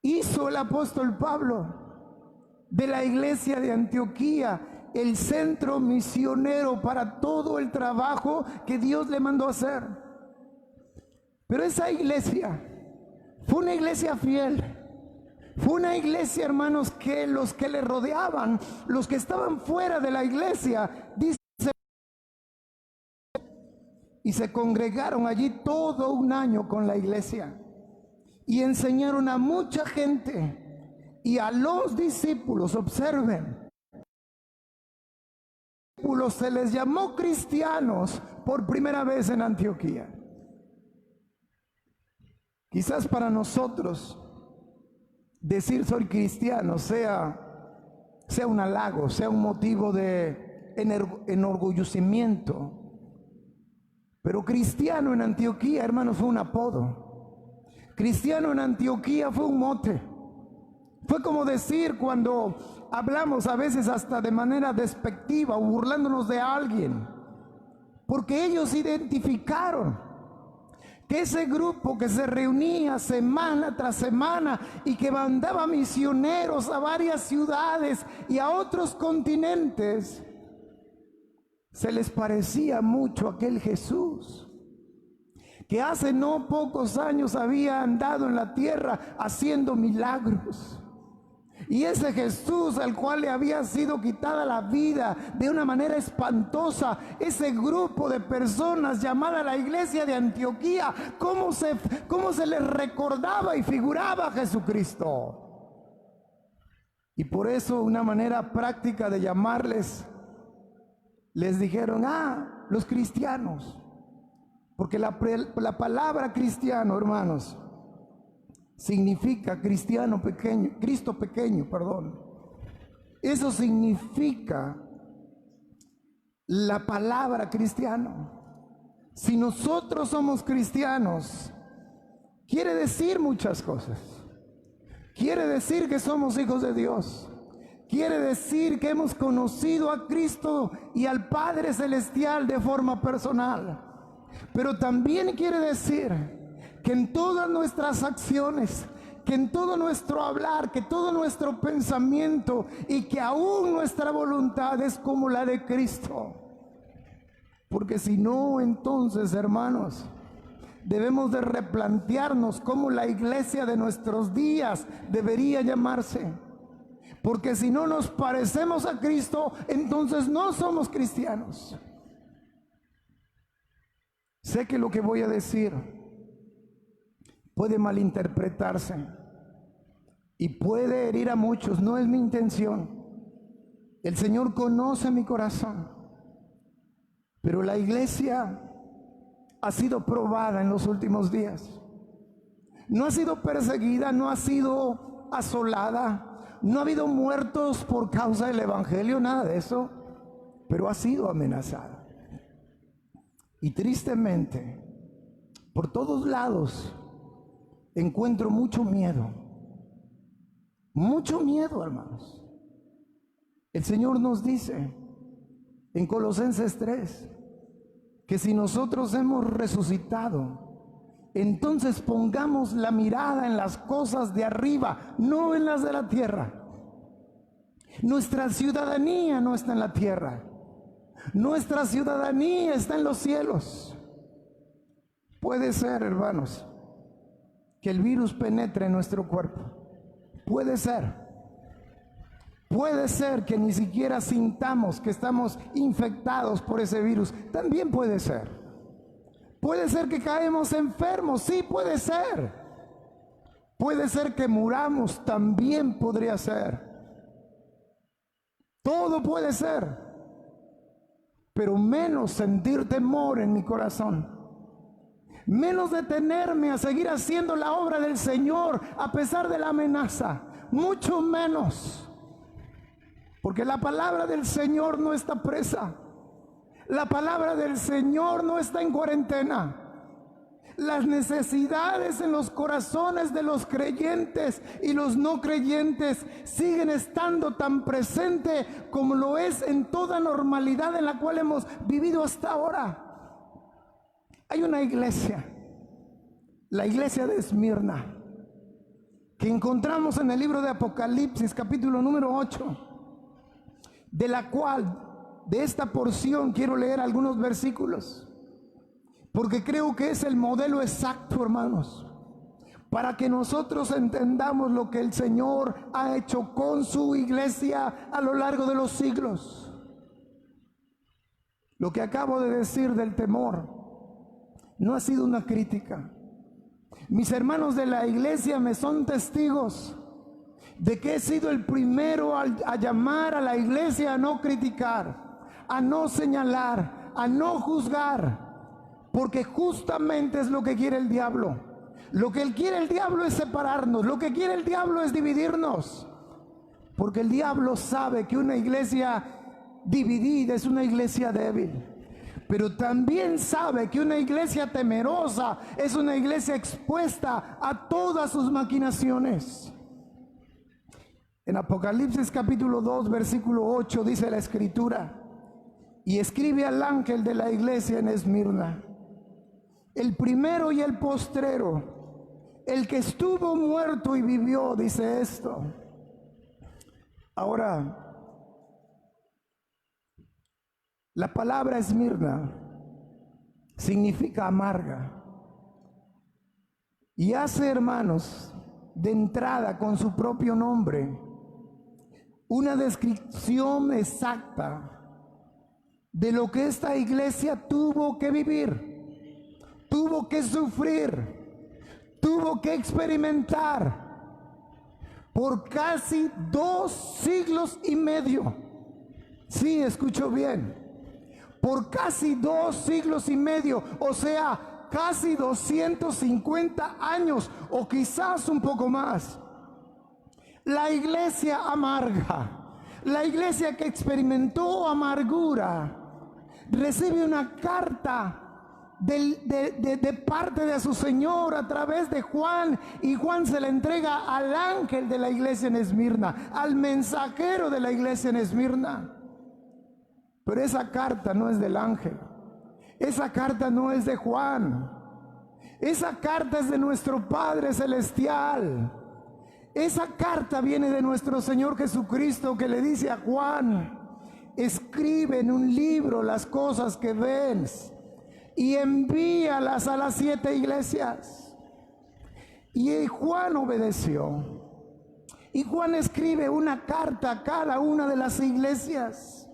Hizo el apóstol Pablo de la iglesia de Antioquía el centro misionero para todo el trabajo que Dios le mandó hacer. Pero esa iglesia fue una iglesia fiel. Fue una iglesia, hermanos, que los que le rodeaban, los que estaban fuera de la iglesia, dice, y se congregaron allí todo un año con la iglesia y enseñaron a mucha gente y a los discípulos. Observen, se les llamó cristianos por primera vez en Antioquía. Quizás para nosotros decir soy cristiano sea un halago, sea un motivo de enorgullecimiento. Pero cristiano en Antioquía, hermanos, fue un apodo. Cristiano en Antioquía fue un mote. Fue como decir cuando hablamos a veces hasta de manera despectiva o burlándonos de alguien, porque ellos identificaron que ese grupo que se reunía semana tras semana y que mandaba misioneros a varias ciudades y a otros continentes, se les parecía mucho a aquel Jesús que hace no pocos años había andado en la tierra haciendo milagros. Y ese Jesús al cual le había sido quitada la vida de una manera espantosa, ese grupo de personas llamada la iglesia de Antioquía, ¿cómo se les recordaba y figuraba a Jesucristo? Y por eso una manera práctica de llamarles, les dijeron, los cristianos. Porque la palabra cristiano, hermanos, significa cristiano pequeño, Cristo pequeño, perdón. Eso significa la palabra cristiano. Si nosotros somos cristianos, quiere decir muchas cosas. Quiere decir que somos hijos de Dios. Quiere decir que hemos conocido a Cristo y al Padre Celestial de forma personal. Pero también quiere decir que en todas nuestras acciones, que en todo nuestro hablar, que todo nuestro pensamiento y que aún nuestra voluntad es como la de Cristo. Porque si no, entonces, hermanos, debemos de replantearnos cómo la iglesia de nuestros días debería llamarse. Porque si no nos parecemos a Cristo, entonces no somos cristianos. Sé que lo que voy a decir puede malinterpretarse y puede herir a muchos. No es mi intención. El Señor conoce mi corazón. Pero la iglesia ha sido probada en los últimos días. No ha sido perseguida, no ha sido asolada, no ha habido muertos por causa del evangelio, nada de eso, pero ha sido amenazada. Y tristemente, por todos lados encuentro mucho miedo, hermanos. El Señor nos dice en Colosenses 3 que si nosotros hemos resucitado, entonces pongamos la mirada en las cosas de arriba, no en las de la tierra. Nuestra ciudadanía no está en la tierra. Nuestra ciudadanía está en los cielos. Puede ser, hermanos, que el virus penetre en nuestro cuerpo. Puede ser. Puede ser que ni siquiera sintamos que estamos infectados por ese virus. También puede ser. Puede ser que caemos enfermos. Sí, puede ser. Puede ser que muramos. También podría ser. Todo puede ser. Pero menos sentir temor en mi corazón. Menos detenerme a seguir haciendo la obra del Señor a pesar de la amenaza. Mucho menos. Porque la palabra del Señor no está presa. La palabra del Señor no está en cuarentena. Las necesidades en los corazones de los creyentes y los no creyentes siguen estando tan presentes como lo es en toda normalidad en la cual hemos vivido hasta ahora. Hay una iglesia, la iglesia de Esmirna, que encontramos en el libro de Apocalipsis, capítulo número 8, de la cual, de esta porción, quiero leer algunos versículos. Porque creo que es el modelo exacto, hermanos, para que nosotros entendamos lo que el Señor ha hecho con su iglesia a lo largo de los siglos. Lo que acabo de decir del temor no ha sido una crítica. Mis hermanos de la iglesia me son testigos de que he sido el primero a llamar a la iglesia a no criticar, a no señalar, a no juzgar. Porque justamente es lo que quiere el diablo. Lo que quiere el diablo es separarnos. Lo que quiere el diablo es dividirnos. Porque el diablo sabe que una iglesia dividida es una iglesia débil. Pero también sabe que una iglesia temerosa es una iglesia expuesta a todas sus maquinaciones. En Apocalipsis capítulo 2, versículo 8 dice la escritura: y escribe al ángel de la iglesia en Esmirna, el primero y el postrero, el que estuvo muerto y vivió, dice esto. Ahora, la palabra Esmirna significa amarga. Y hace, hermanos, de entrada con su propio nombre, una descripción exacta de lo que esta iglesia tuvo que vivir. Tuvo que sufrir, tuvo que experimentar por casi 2 siglos y medio. Sí, escucho bien, por casi 2 siglos y medio, o sea, casi 250 años o quizás un poco más. La iglesia amarga, la iglesia que experimentó amargura, recibe una carta de parte de su Señor a través de Juan, y Juan se la entrega al ángel de la iglesia en Esmirna, al mensajero de la iglesia en Esmirna. Pero esa carta no es del ángel, esa carta no es de Juan, esa carta es de nuestro Padre Celestial. Esa carta viene de nuestro Señor Jesucristo, que le dice a Juan: escribe en un libro las cosas que ves y envíalas a las 7 iglesias. Y Juan obedeció. Y Juan escribe una carta a cada una de las iglesias.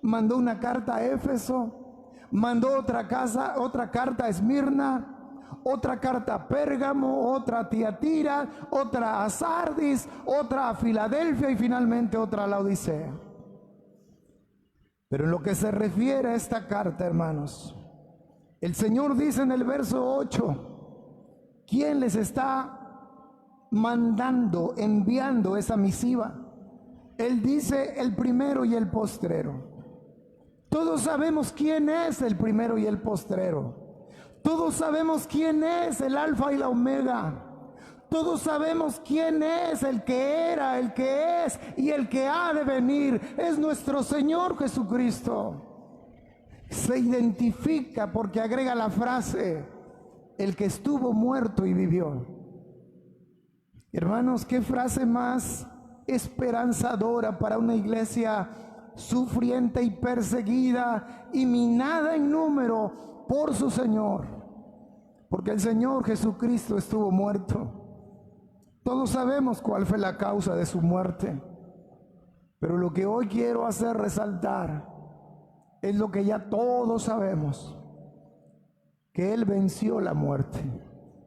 Mandó una carta a Éfeso, mandó otra carta a Esmirna, otra carta a Pérgamo, otra a Tiatira, otra a Sardis, otra a Filadelfia y finalmente otra a Laodicea. Pero en lo que se refiere a esta carta, hermanos, el Señor dice en el verso 8, ¿quién les está mandando, enviando esa misiva? Él dice: el primero y el postrero. Todos sabemos quién es el primero y el postrero. Todos sabemos quién es el alfa y la omega. Todos sabemos quién es el que era, el que es y el que ha de venir. Es nuestro Señor Jesucristo. Se identifica porque agrega la frase: el que estuvo muerto y vivió. Hermanos, qué frase más esperanzadora para una iglesia sufriente y perseguida y minada en número por su Señor, porque el Señor Jesucristo estuvo muerto. Todos sabemos cuál fue la causa de su muerte, pero lo que hoy quiero hacer resaltar es lo que ya todos sabemos: que Él venció la muerte,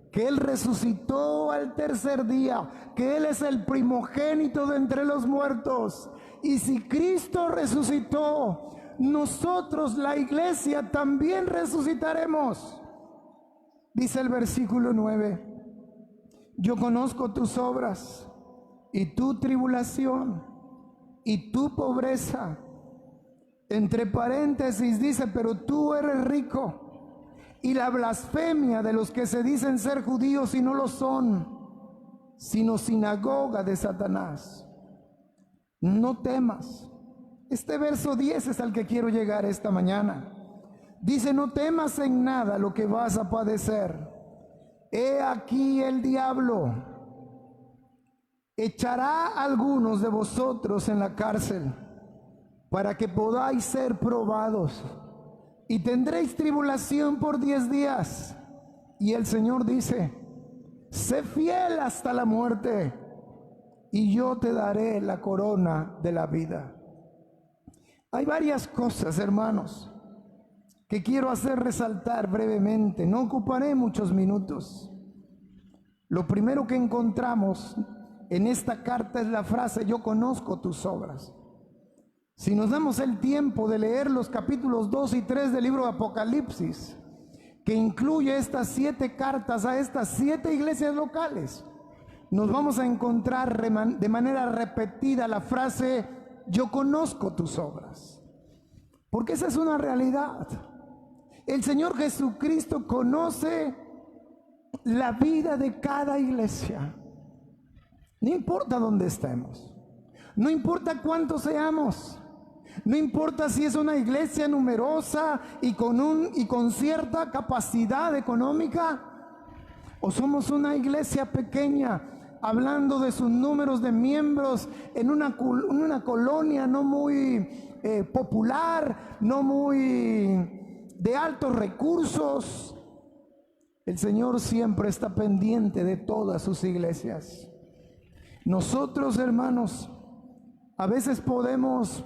que Él resucitó al tercer día, que Él es el primogénito de entre los muertos. Y si Cristo resucitó, nosotros, la iglesia, también resucitaremos. Dice el versículo 9: yo conozco tus obras y tu tribulación y tu pobreza. Entre paréntesis dice: pero tú eres rico. y la blasfemia de los que se dicen ser judíos y no lo son, sino sinagoga de Satanás. No temas. Este verso 10 es al que quiero llegar esta mañana. Dice: no temas en nada lo que vas a padecer. He aquí el diablo echará a algunos de vosotros en la cárcel para que podáis ser probados, y tendréis tribulación por 10 días. Y el Señor dice: sé fiel hasta la muerte, y yo te daré la corona de la vida. Hay varias cosas, hermanos, que quiero hacer resaltar brevemente. No ocuparé muchos minutos. Lo primero que encontramos en esta carta es la frase: yo conozco tus obras. Si nos damos el tiempo de leer los capítulos 2 y 3 del libro de Apocalipsis, que incluye estas 7 cartas a estas 7 iglesias locales, nos vamos a encontrar de manera repetida la frase: yo conozco tus obras. Porque esa es una realidad. El Señor Jesucristo conoce la vida de cada iglesia. No importa dónde estemos, no importa cuántos seamos, no importa si es una iglesia numerosa y con cierta capacidad económica, o somos una iglesia pequeña, hablando de sus números de miembros en una colonia no muy popular, no muy de altos recursos. El Señor siempre está pendiente de todas sus iglesias. Nosotros, hermanos, a veces podemos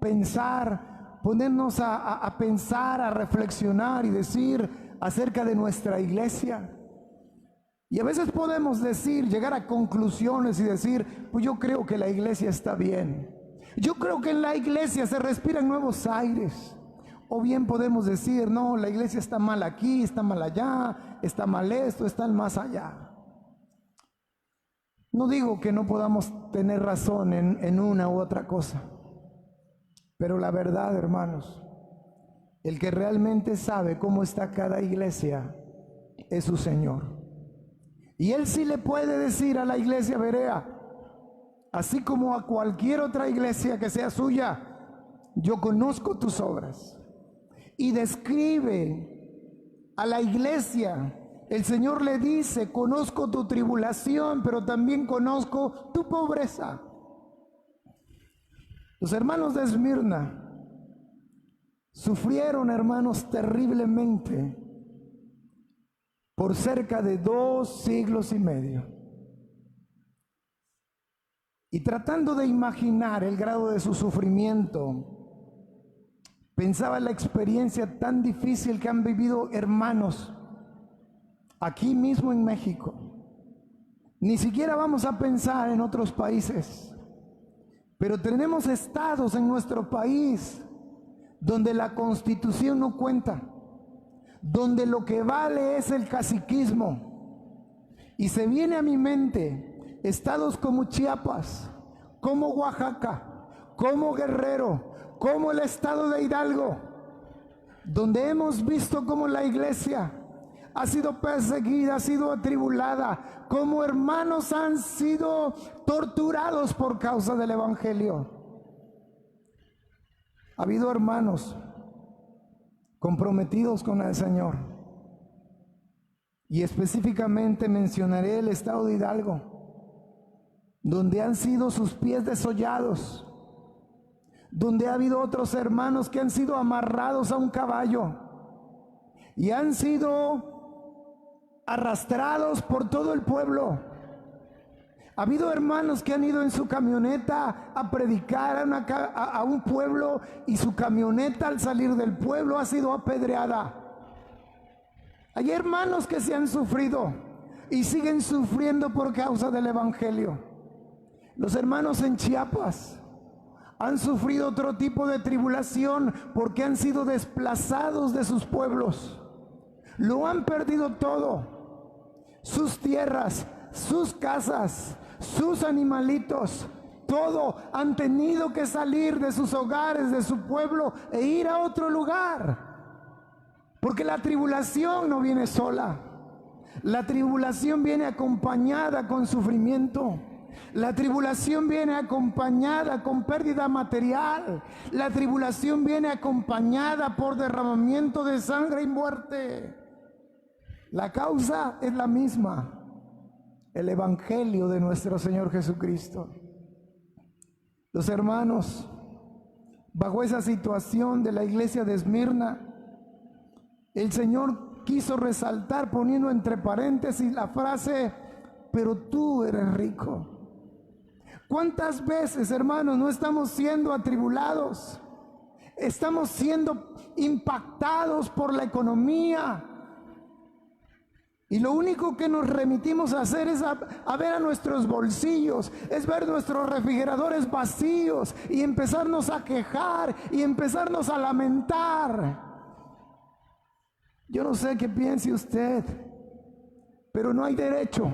pensar, ponernos a pensar, a reflexionar y decir acerca de nuestra iglesia. Y a veces podemos decir, llegar a conclusiones y decir: pues yo creo que la iglesia está bien. Yo creo que en la iglesia se respiran nuevos aires. O bien podemos decir: no, la iglesia está mal aquí, está mal allá, está mal esto, está más allá. No digo que no podamos tener razón en una u otra cosa, pero la verdad, hermanos, el que realmente sabe cómo está cada iglesia es su Señor. Y Él sí le puede decir a la iglesia Berea, así como a cualquier otra iglesia que sea suya: yo conozco tus obras. Y describe a la iglesia. El Señor le dice: conozco tu tribulación, pero también conozco tu pobreza. Los hermanos de Esmirna sufrieron, hermanos, terriblemente por cerca de 2 siglos y medio. Y tratando de imaginar el grado de su sufrimiento, pensaba en la experiencia tan difícil que han vivido hermanos aquí mismo en México. Ni siquiera vamos a pensar en otros países, pero tenemos estados en nuestro país donde la Constitución no cuenta, donde lo que vale es el caciquismo. Y se viene a mi mente estados como Chiapas, como Oaxaca, como Guerrero, como el estado de Hidalgo, donde hemos visto cómo la iglesia ha sido perseguida, ha sido atribulada, como hermanos han sido torturados por causa del evangelio. Ha habido hermanos comprometidos con el Señor, y específicamente mencionaré el estado de Hidalgo, donde han sido sus pies desollados, donde ha habido otros hermanos que han sido amarrados a un caballo y han sido arrastrados por todo el pueblo. Ha habido hermanos que han ido en su camioneta a predicar a un pueblo, y su camioneta al salir del pueblo ha sido apedreada. Hay hermanos que se han sufrido y siguen sufriendo por causa del evangelio. Los hermanos en Chiapas han sufrido otro tipo de tribulación porque han sido desplazados de sus pueblos. Lo han perdido todo: sus tierras, sus casas, sus animalitos, todo. Han tenido que salir de sus hogares, de su pueblo, e ir a otro lugar Porque la tribulación no viene sola. La tribulación viene acompañada con sufrimiento. La tribulación viene acompañada con pérdida material. La tribulación viene acompañada por derramamiento de sangre y muerte. La causa es la misma: el evangelio de nuestro Señor Jesucristo. Los hermanos, bajo esa situación de la iglesia de Esmirna, el Señor quiso resaltar poniendo entre paréntesis la frase: pero tú eres rico. ¿Cuántas veces, hermanos, no estamos siendo atribulados? Estamos siendo impactados por la economía. Y lo único que nos remitimos a hacer es a ver a nuestros bolsillos, es ver nuestros refrigeradores vacíos y empezarnos a quejar y empezarnos a lamentar. Yo no sé qué piense usted, pero no hay derecho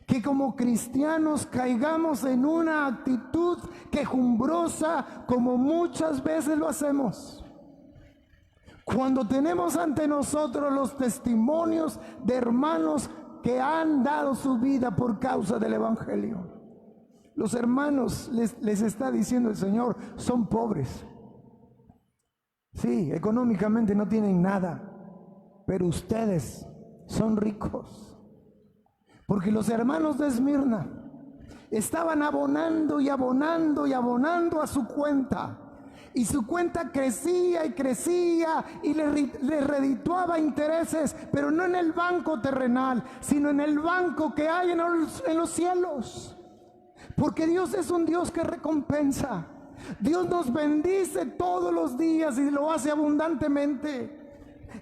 que como cristianos caigamos en una actitud quejumbrosa como muchas veces lo hacemos. Cuando tenemos ante nosotros los testimonios de hermanos que han dado su vida por causa del evangelio. Los hermanos les está diciendo el Señor, son pobres. Sí, económicamente no tienen nada, pero ustedes son ricos. Porque los hermanos de Esmirna estaban abonando y abonando y abonando a su cuenta. Y su cuenta crecía y crecía y le redituaba intereses, pero no en el banco terrenal, sino en el banco que hay en los cielos. Porque Dios es un Dios que recompensa. Dios nos bendice todos los días y lo hace abundantemente.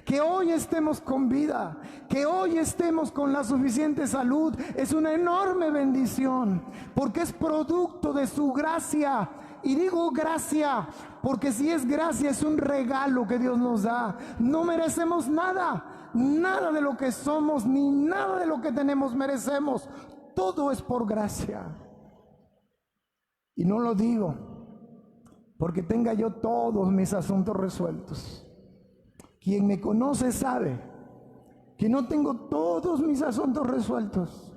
Que hoy estemos con vida, que hoy estemos con la suficiente salud, es una enorme bendición, porque es producto de su gracia. Y digo gracia, porque si es gracia, es un regalo que Dios nos da. No merecemos nada, nada de lo que somos, ni nada de lo que tenemos merecemos. Todo es por gracia. Y no lo digo porque tenga yo todos mis asuntos resueltos. Quien me conoce sabe que no tengo todos mis asuntos resueltos,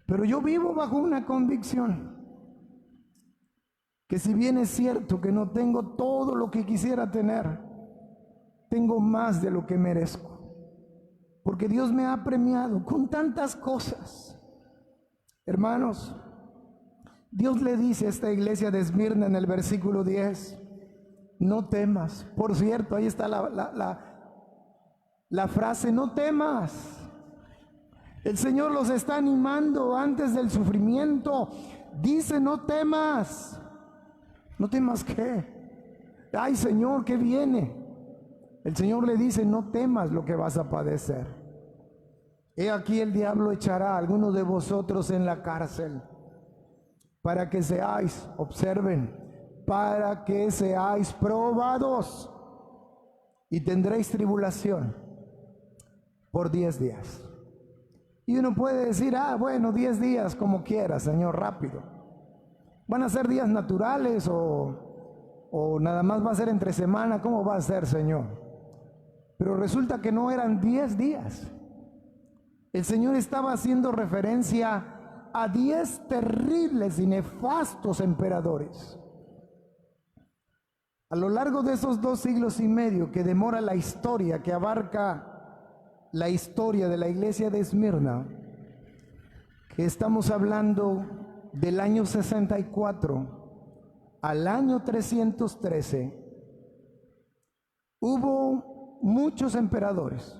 pero yo vivo bajo una convicción que si bien es cierto que no tengo todo lo que quisiera tener, tengo más de lo que merezco, porque Dios me ha premiado con tantas cosas. Hermanos, Dios le dice a esta iglesia de Esmirna en el versículo 10, no temas. Por cierto, ahí está la frase, no temas. El Señor los está animando antes del sufrimiento. Dice, no temas. ¿No temas qué? Ay, Señor, ¿qué viene? El Señor le dice, no temas lo que vas a padecer. He aquí el diablo echará a algunos de vosotros en la cárcel para que seáis, observen, para que seáis probados y tendréis tribulación por 10 días. Y uno puede decir, bueno, 10 días como quiera, Señor, rápido. ¿Van a ser días naturales o nada más va a ser entre semana? ¿Cómo va a ser, Señor? Pero resulta que no eran 10 días. El Señor estaba haciendo referencia a 10 terribles y nefastos emperadores. A lo largo de esos 2 siglos y medio que demora la historia, que abarca la historia de la iglesia de Esmirna, que estamos hablando del año 64 al año 313, hubo muchos emperadores,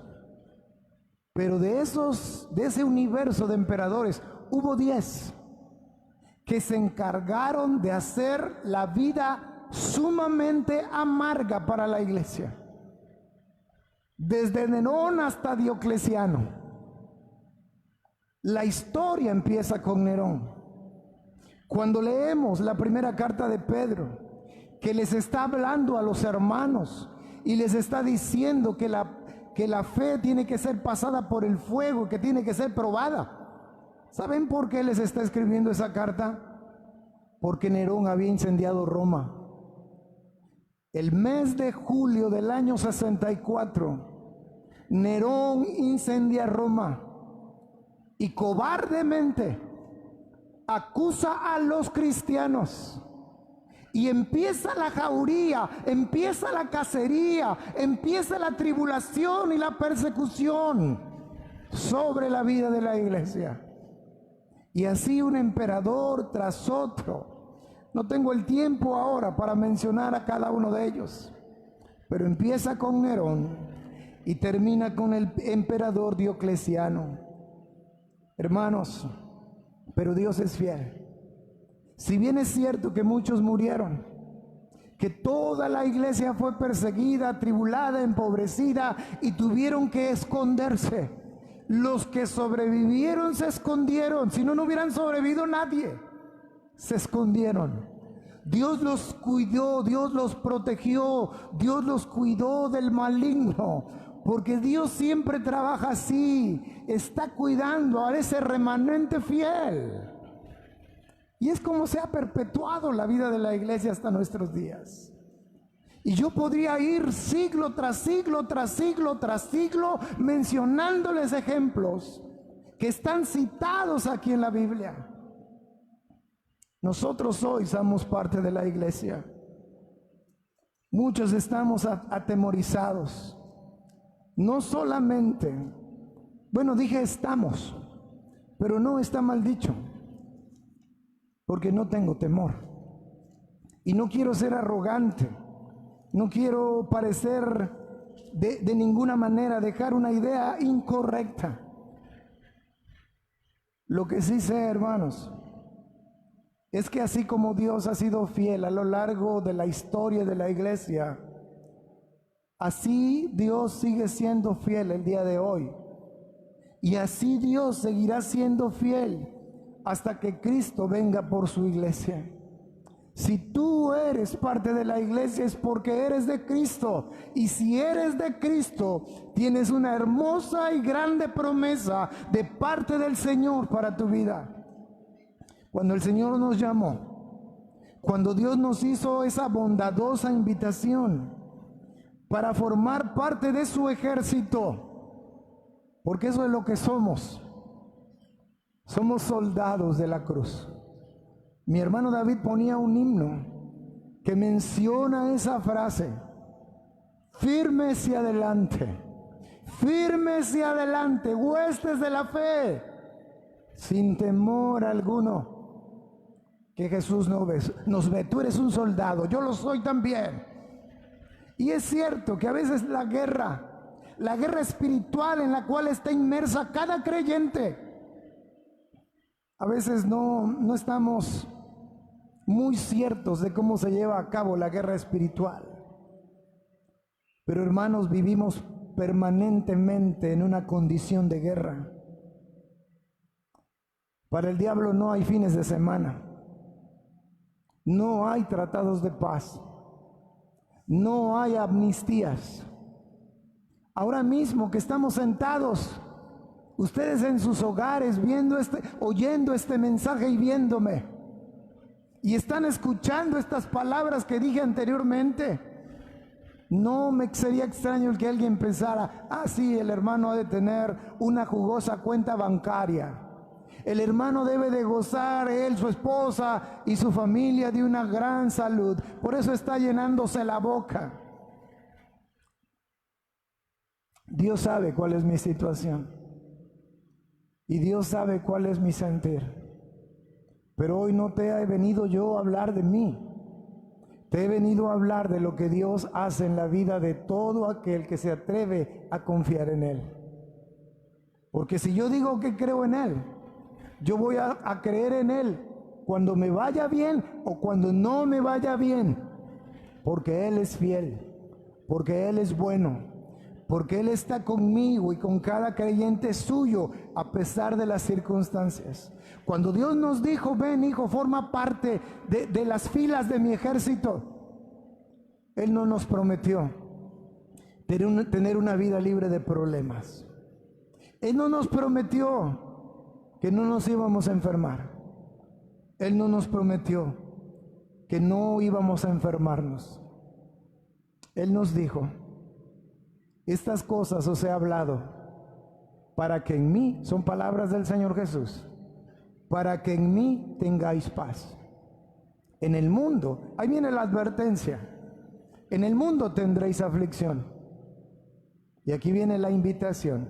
pero de ese universo de emperadores hubo 10 que se encargaron de hacer la vida sumamente amarga para la iglesia. Desde Nerón hasta Diocleciano. La historia empieza con Nerón. Cuando leemos la primera carta de Pedro, que les está hablando a los hermanos y les está diciendo que la fe tiene que ser pasada por el fuego, que tiene que ser probada. ¿Saben por qué les está escribiendo esa carta? Porque Nerón había incendiado Roma. el mes de julio del año 64, Nerón incendia Roma y cobardemente acusa a los cristianos. Y empieza la jauría, empieza la cacería, empieza la tribulación y la persecución sobre la vida de la iglesia. Y así un emperador tras otro. No tengo el tiempo ahora para mencionar a cada uno de ellos, pero empieza con Nerón y termina con el emperador Diocleciano. Hermanos, pero Dios es fiel. Si bien es cierto que muchos murieron, que toda la iglesia fue perseguida, atribulada, empobrecida y tuvieron que esconderse, los que sobrevivieron se escondieron. Si no, no hubieran sobrevivido nadie. Se escondieron. Dios los cuidó, Dios los protegió, Dios los cuidó del maligno, porque Dios siempre trabaja así, está cuidando a ese remanente fiel. Y es como se ha perpetuado la vida de la iglesia hasta nuestros días. Y yo podría ir siglo tras siglo, tras siglo, tras siglo, mencionándoles ejemplos que están citados aquí en la Biblia. Nosotros hoy somos parte de la iglesia. Muchos estamos atemorizados. No solamente, bueno, dije estamos, pero no está mal dicho, porque no tengo temor. Y no quiero ser arrogante, no quiero parecer de ninguna manera, dejar una idea incorrecta. Lo que sí sé, hermanos, es que así como Dios ha sido fiel a lo largo de la historia de la iglesia, así Dios sigue siendo fiel el día de hoy. Y así Dios seguirá siendo fiel hasta que Cristo venga por su iglesia. Si tú eres parte de la iglesia es porque eres de Cristo. Y si eres de Cristo, tienes una hermosa y grande promesa de parte del Señor para tu vida. Cuando el Señor nos llamó, cuando Dios nos hizo esa bondadosa invitación para formar parte de su ejército, porque eso es lo que somos. Somos soldados de la cruz. Mi hermano David ponía un himno que menciona esa frase: firmes y adelante, huestes de la fe, sin temor alguno, que Jesús nos ve. Tú eres un soldado, yo lo soy también. Y es cierto que a veces la guerra espiritual en la cual está inmersa cada creyente, a veces no estamos muy ciertos de cómo se lleva a cabo la guerra espiritual. Pero hermanos, vivimos permanentemente en una condición de guerra. Para el diablo no hay fines de semana, no hay tratados de paz, no hay amnistías. Ahora mismo que estamos sentados, ustedes en sus hogares oyendo este mensaje y viéndome, y están escuchando estas palabras que dije anteriormente, no me sería extraño el que alguien pensara: sí, el hermano ha de tener una jugosa cuenta bancaria, el hermano debe de gozar, él, su esposa y su familia, de una gran salud, por eso está llenándose la boca. Dios sabe cuál es mi situación y Dios sabe cuál es mi sentir, pero hoy no te he venido yo a hablar de mí, te he venido a hablar de lo que Dios hace en la vida de todo aquel que se atreve a confiar en Él. Porque si yo digo que creo en Él, yo voy a creer en Él cuando me vaya bien o cuando no me vaya bien, porque Él es fiel, porque Él es bueno, porque Él está conmigo y con cada creyente suyo a pesar de las circunstancias. Cuando Dios nos dijo: ven, hijo, forma parte de las filas de mi ejército, Él no nos prometió tener una vida libre de problemas. Él no nos prometió que no nos íbamos a enfermar. Él no nos prometió que no íbamos a enfermarnos. Él nos dijo, estas cosas os he hablado para que en mí, son palabras del Señor Jesús, para que en mí tengáis paz. En el mundo, ahí viene la advertencia, en el mundo tendréis aflicción. Y aquí viene la invitación,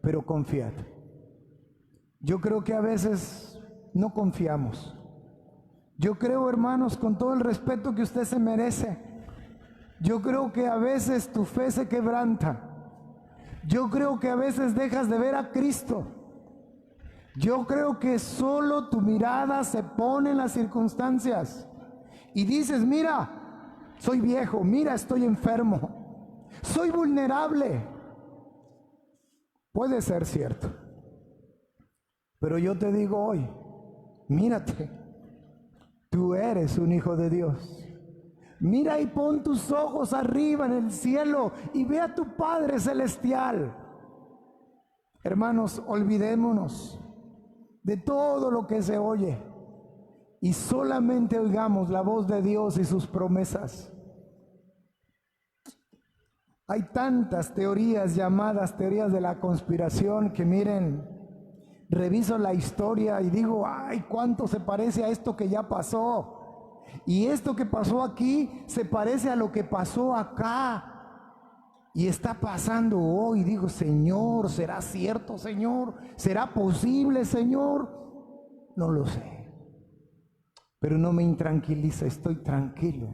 pero confiad. Yo creo que a veces no confiamos. Yo creo, hermanos, con todo el respeto que usted se merece, yo creo que a veces tu fe se quebranta. Yo creo que a veces dejas de ver a Cristo. Yo creo que solo tu mirada se pone en las circunstancias y dices, mira, soy viejo, mira, estoy enfermo, soy vulnerable. Puede ser cierto, pero yo te digo hoy, mírate, tú eres un hijo de Dios. Mira y pon tus ojos arriba en el cielo y ve a tu Padre Celestial. Hermanos, olvidémonos de todo lo que se oye y solamente oigamos la voz de Dios y sus promesas. Hay tantas teorías llamadas teorías de la conspiración que miren, reviso la historia y digo, ay, cuánto se parece a esto que ya pasó. Y esto que pasó aquí se parece a lo que pasó acá. Y está pasando hoy. Digo, Señor, ¿será cierto, Señor? ¿Será posible, Señor? No lo sé. Pero no me intranquiliza, estoy tranquilo.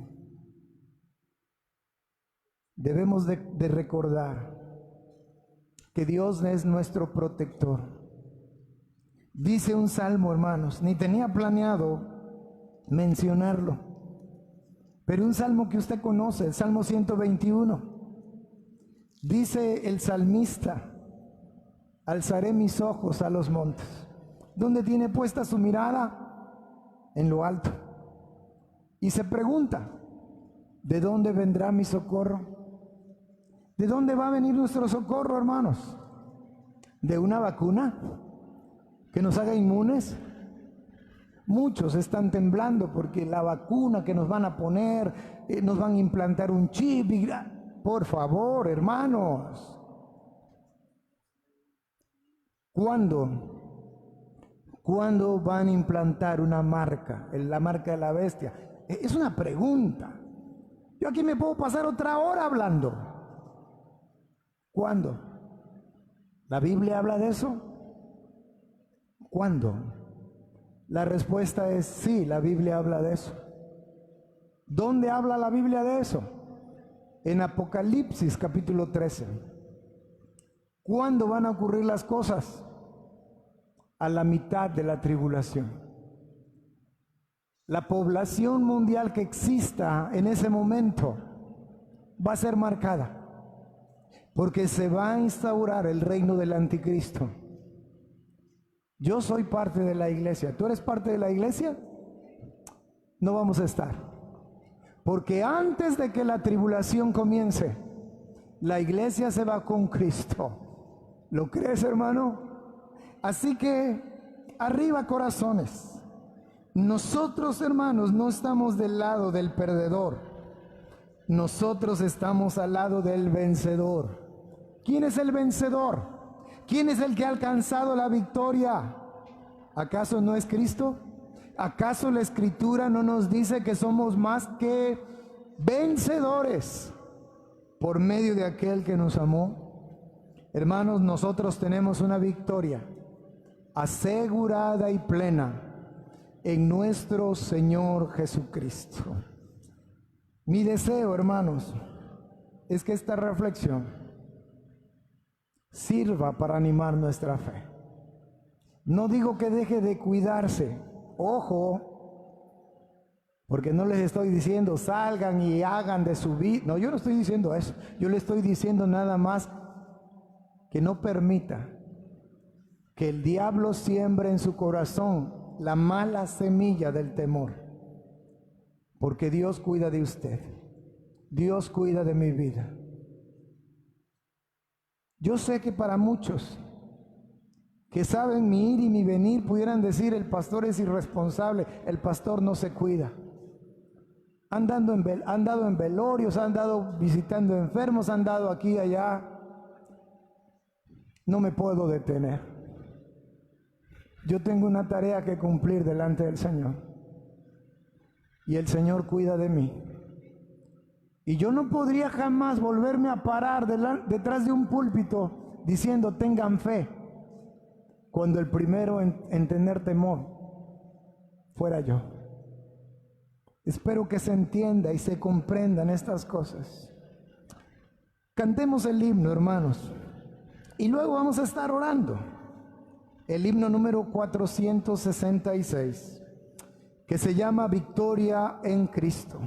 Debemos de recordar que Dios es nuestro protector. Dice un salmo, hermanos, ni tenía planeado mencionarlo, pero un salmo que usted conoce, el Salmo 121, dice el salmista, alzaré mis ojos a los montes. ¿Dónde tiene puesta su mirada? En lo alto. Y se pregunta, ¿de dónde vendrá mi socorro? ¿De dónde va a venir nuestro socorro, hermanos? ¿De una vacuna que nos haga inmunes? Muchos están temblando porque la vacuna que nos van a poner, nos van a implantar un chip. Por favor, hermanos. ¿Cuándo van a implantar una marca? La marca de la bestia. Es una pregunta. Yo aquí me puedo pasar otra hora hablando. ¿Cuándo? ¿La Biblia habla de eso? ¿Cuándo? La respuesta es sí, la Biblia habla de eso. ¿Dónde habla la Biblia de eso? En Apocalipsis capítulo 13. ¿Cuándo van a ocurrir las cosas? A la mitad de la tribulación. La población mundial que exista en ese momento va a ser marcada, porque se va a instaurar el reino del anticristo. Yo soy parte de la iglesia. ¿Tú eres parte de la iglesia? No vamos a estar. Porque antes de que la tribulación comience, la iglesia se va con Cristo. ¿Lo crees, hermano? Así que, arriba corazones. Nosotros, hermanos, no estamos del lado del perdedor. Nosotros estamos al lado del vencedor. ¿Quién es el vencedor? ¿Quién es el que ha alcanzado la victoria? ¿Acaso no es Cristo? ¿Acaso la Escritura no nos dice que somos más que vencedores por medio de aquel que nos amó? Hermanos, nosotros tenemos una victoria asegurada y plena en nuestro Señor Jesucristo. Mi deseo, hermanos, es que esta reflexión sirva para animar nuestra fe. No digo que deje de cuidarse, ojo, porque no les estoy diciendo salgan y hagan de su vida. No, yo no estoy diciendo eso. Yo le estoy diciendo nada más que no permita que el diablo siembre en su corazón la mala semilla del temor, porque Dios cuida de usted, Dios cuida de mi vida. Yo sé que para muchos que saben mi ir y mi venir pudieran decir el pastor es irresponsable, el pastor no se cuida. Han dado en velorios, han dado visitando enfermos, han dado aquí y allá. No me puedo detener. Yo tengo una tarea que cumplir delante del Señor. Y el Señor cuida de mí. Y yo no podría jamás volverme a parar detrás de un púlpito diciendo tengan fe, cuando el primero en tener temor fuera yo. Espero que se entienda y se comprendan estas cosas. Cantemos el himno, hermanos, y luego vamos a estar orando. El himno número 466, que se llama Victoria en Cristo.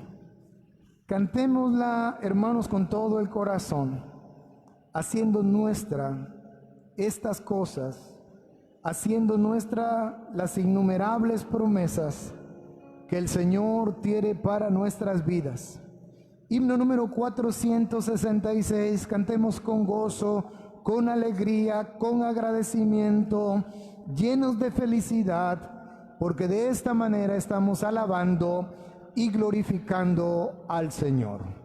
Cantémosla, hermanos, con todo el corazón, haciendo nuestra estas cosas, haciendo nuestra las innumerables promesas que el Señor tiene para nuestras vidas. Himno número 466, cantemos con gozo, con alegría, con agradecimiento, llenos de felicidad, porque de esta manera estamos alabando y glorificando al Señor.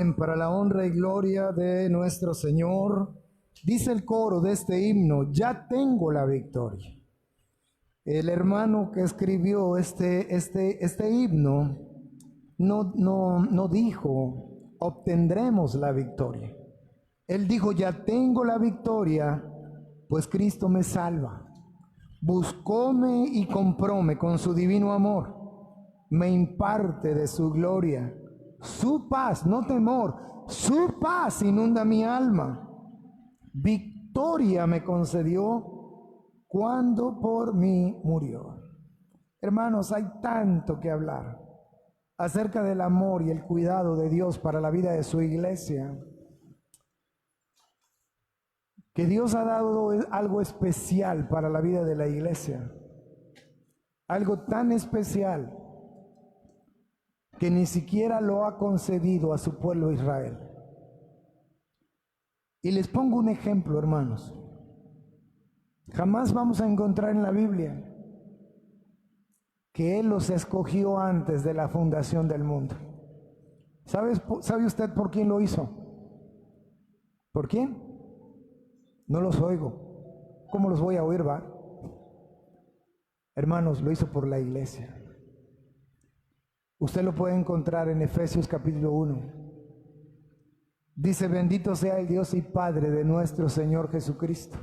Amén. Para la honra y gloria de nuestro Señor, dice el coro de este himno: ya tengo la victoria. El hermano que escribió este himno no dijo obtendremos la victoria. Él dijo: ya tengo la victoria, pues Cristo me salva. Buscóme y compróme con su divino amor. Me imparte de su gloria. Su paz, no temor, su paz inunda mi alma. Victoria me concedió cuando por mí murió. Hermanos, hay tanto que hablar acerca del amor y el cuidado de Dios para la vida de su iglesia, que Dios ha dado algo especial para la vida de la iglesia, algo tan especial que ni siquiera lo ha concedido a su pueblo Israel. Y les pongo un ejemplo, hermanos. Jamás vamos a encontrar en la Biblia que Él los escogió antes de la fundación del mundo. ¿Sabe usted por quién lo hizo? ¿Por quién? No los oigo. ¿Cómo los voy a oír, va? Hermanos, lo hizo por la iglesia. Usted lo puede encontrar en Efesios capítulo 1. Dice: bendito sea el Dios y Padre de nuestro Señor Jesucristo,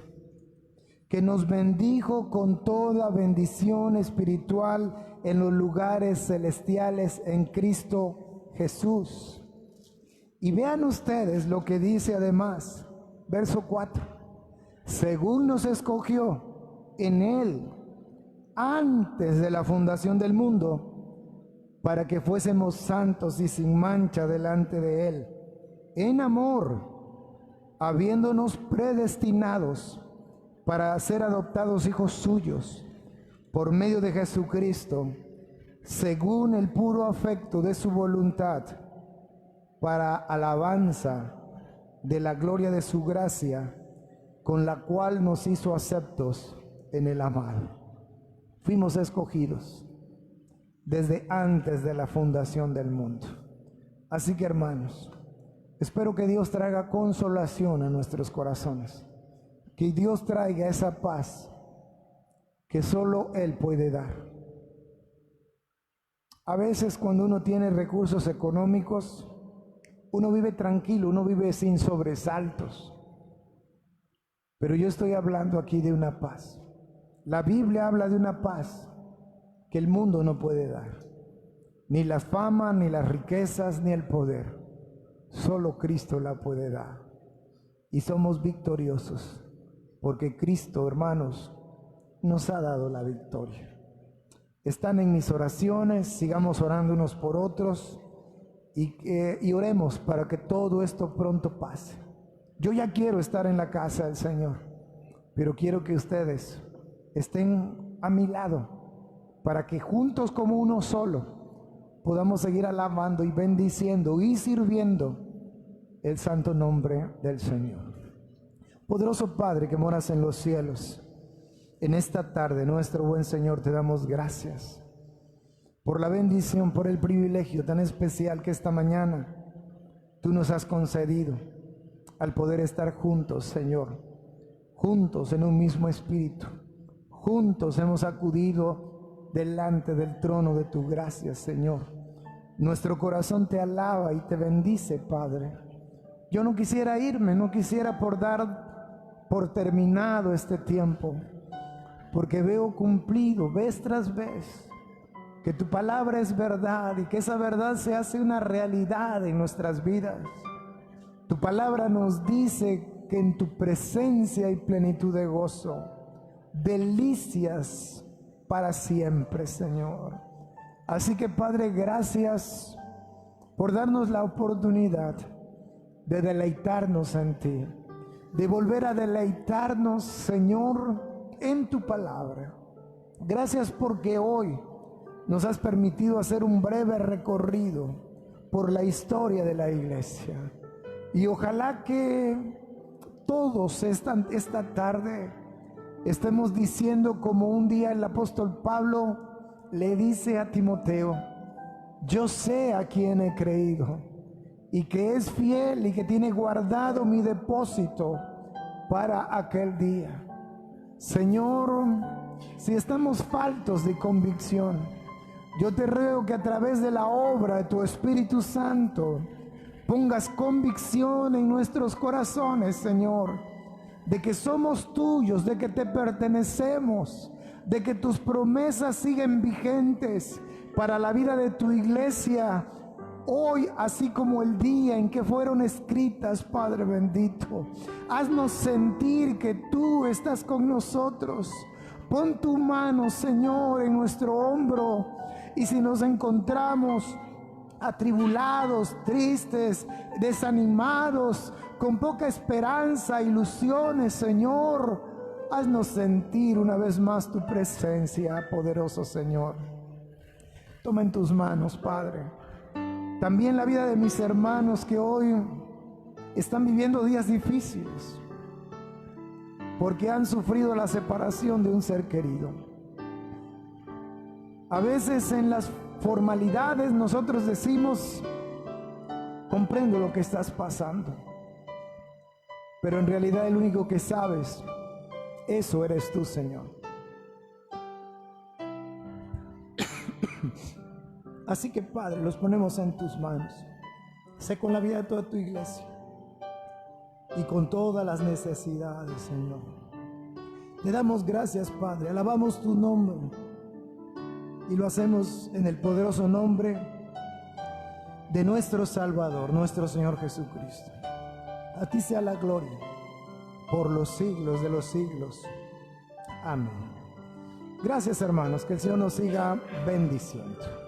que nos bendijo con toda bendición espiritual en los lugares celestiales en Cristo Jesús. Y vean ustedes lo que dice además, verso 4. Según nos escogió en Él antes de la fundación del mundo, para que fuésemos santos y sin mancha delante de Él, en amor, habiéndonos predestinados para ser adoptados hijos suyos por medio de Jesucristo, según el puro afecto de su voluntad, para alabanza de la gloria de su gracia, con la cual nos hizo aceptos en el amado. Fuimos escogidos desde antes de la fundación del mundo. Así que, hermanos, espero que Dios traiga consolación a nuestros corazones, que Dios traiga esa paz que solo Él puede dar. A veces, cuando uno tiene recursos económicos, uno vive tranquilo, uno vive sin sobresaltos. Pero yo estoy hablando aquí de una paz. La Biblia habla de una paz que el mundo no puede dar. Ni la fama, ni las riquezas, ni el poder. Solo Cristo la puede dar. Y somos victoriosos, porque Cristo, hermanos, nos ha dado la victoria. Están en mis oraciones, sigamos orando unos por otros y oremos para que todo esto pronto pase. Yo ya quiero estar en la casa del Señor, pero quiero que ustedes estén a mi lado para que juntos como uno solo podamos seguir alabando y bendiciendo y sirviendo el santo nombre del Señor. Poderoso Padre que moras en los cielos, en esta tarde, nuestro buen Señor, te damos gracias por la bendición, por el privilegio tan especial que esta mañana tú nos has concedido al poder estar juntos, Señor, juntos en un mismo espíritu. Juntos hemos acudido delante del trono de tu gracia, Señor. Nuestro corazón te alaba y te bendice, Padre. Yo no quisiera irme, no quisiera dar por terminado este tiempo, porque veo cumplido vez tras vez que tu palabra es verdad y que esa verdad se hace una realidad en nuestras vidas. Tu palabra nos dice que en tu presencia hay plenitud de gozo, delicias para siempre, Señor. Así que, Padre, gracias por darnos la oportunidad de deleitarnos en ti, de volver a deleitarnos, Señor, en tu palabra. Gracias porque hoy nos has permitido hacer un breve recorrido por la historia de la iglesia. Y ojalá que todos esta tarde estemos diciendo como un día el apóstol Pablo le dice a Timoteo: yo sé a quién he creído y que es fiel y que tiene guardado mi depósito para aquel día. Señor, si estamos faltos de convicción, yo te ruego que a través de la obra de tu Espíritu Santo pongas convicción en nuestros corazones, Señor, de que somos tuyos, de que te pertenecemos, de que tus promesas siguen vigentes para la vida de tu iglesia, hoy así como el día en que fueron escritas, Padre bendito. Haznos sentir que tú estás con nosotros. Pon tu mano, Señor, en nuestro hombro, y si nos encontramos atribulados, tristes, desanimados, con poca esperanza, ilusiones, Señor, haznos sentir una vez más tu presencia, poderoso Señor. Toma en tus manos, Padre, también la vida de mis hermanos que hoy están viviendo días difíciles, porque han sufrido la separación de un ser querido. A veces en las formalidades nosotros decimos, comprendo lo que estás pasando, pero en realidad el único que sabes, eso eres tú, Señor. Así que, Padre, los ponemos en tus manos. Sé con la vida de toda tu iglesia y con todas las necesidades, Señor. Te damos gracias, Padre, alabamos tu nombre y lo hacemos en el poderoso nombre de nuestro Salvador, nuestro Señor Jesucristo. A ti sea la gloria por los siglos de los siglos. Amén. Gracias, hermanos, que el Señor nos siga bendiciendo.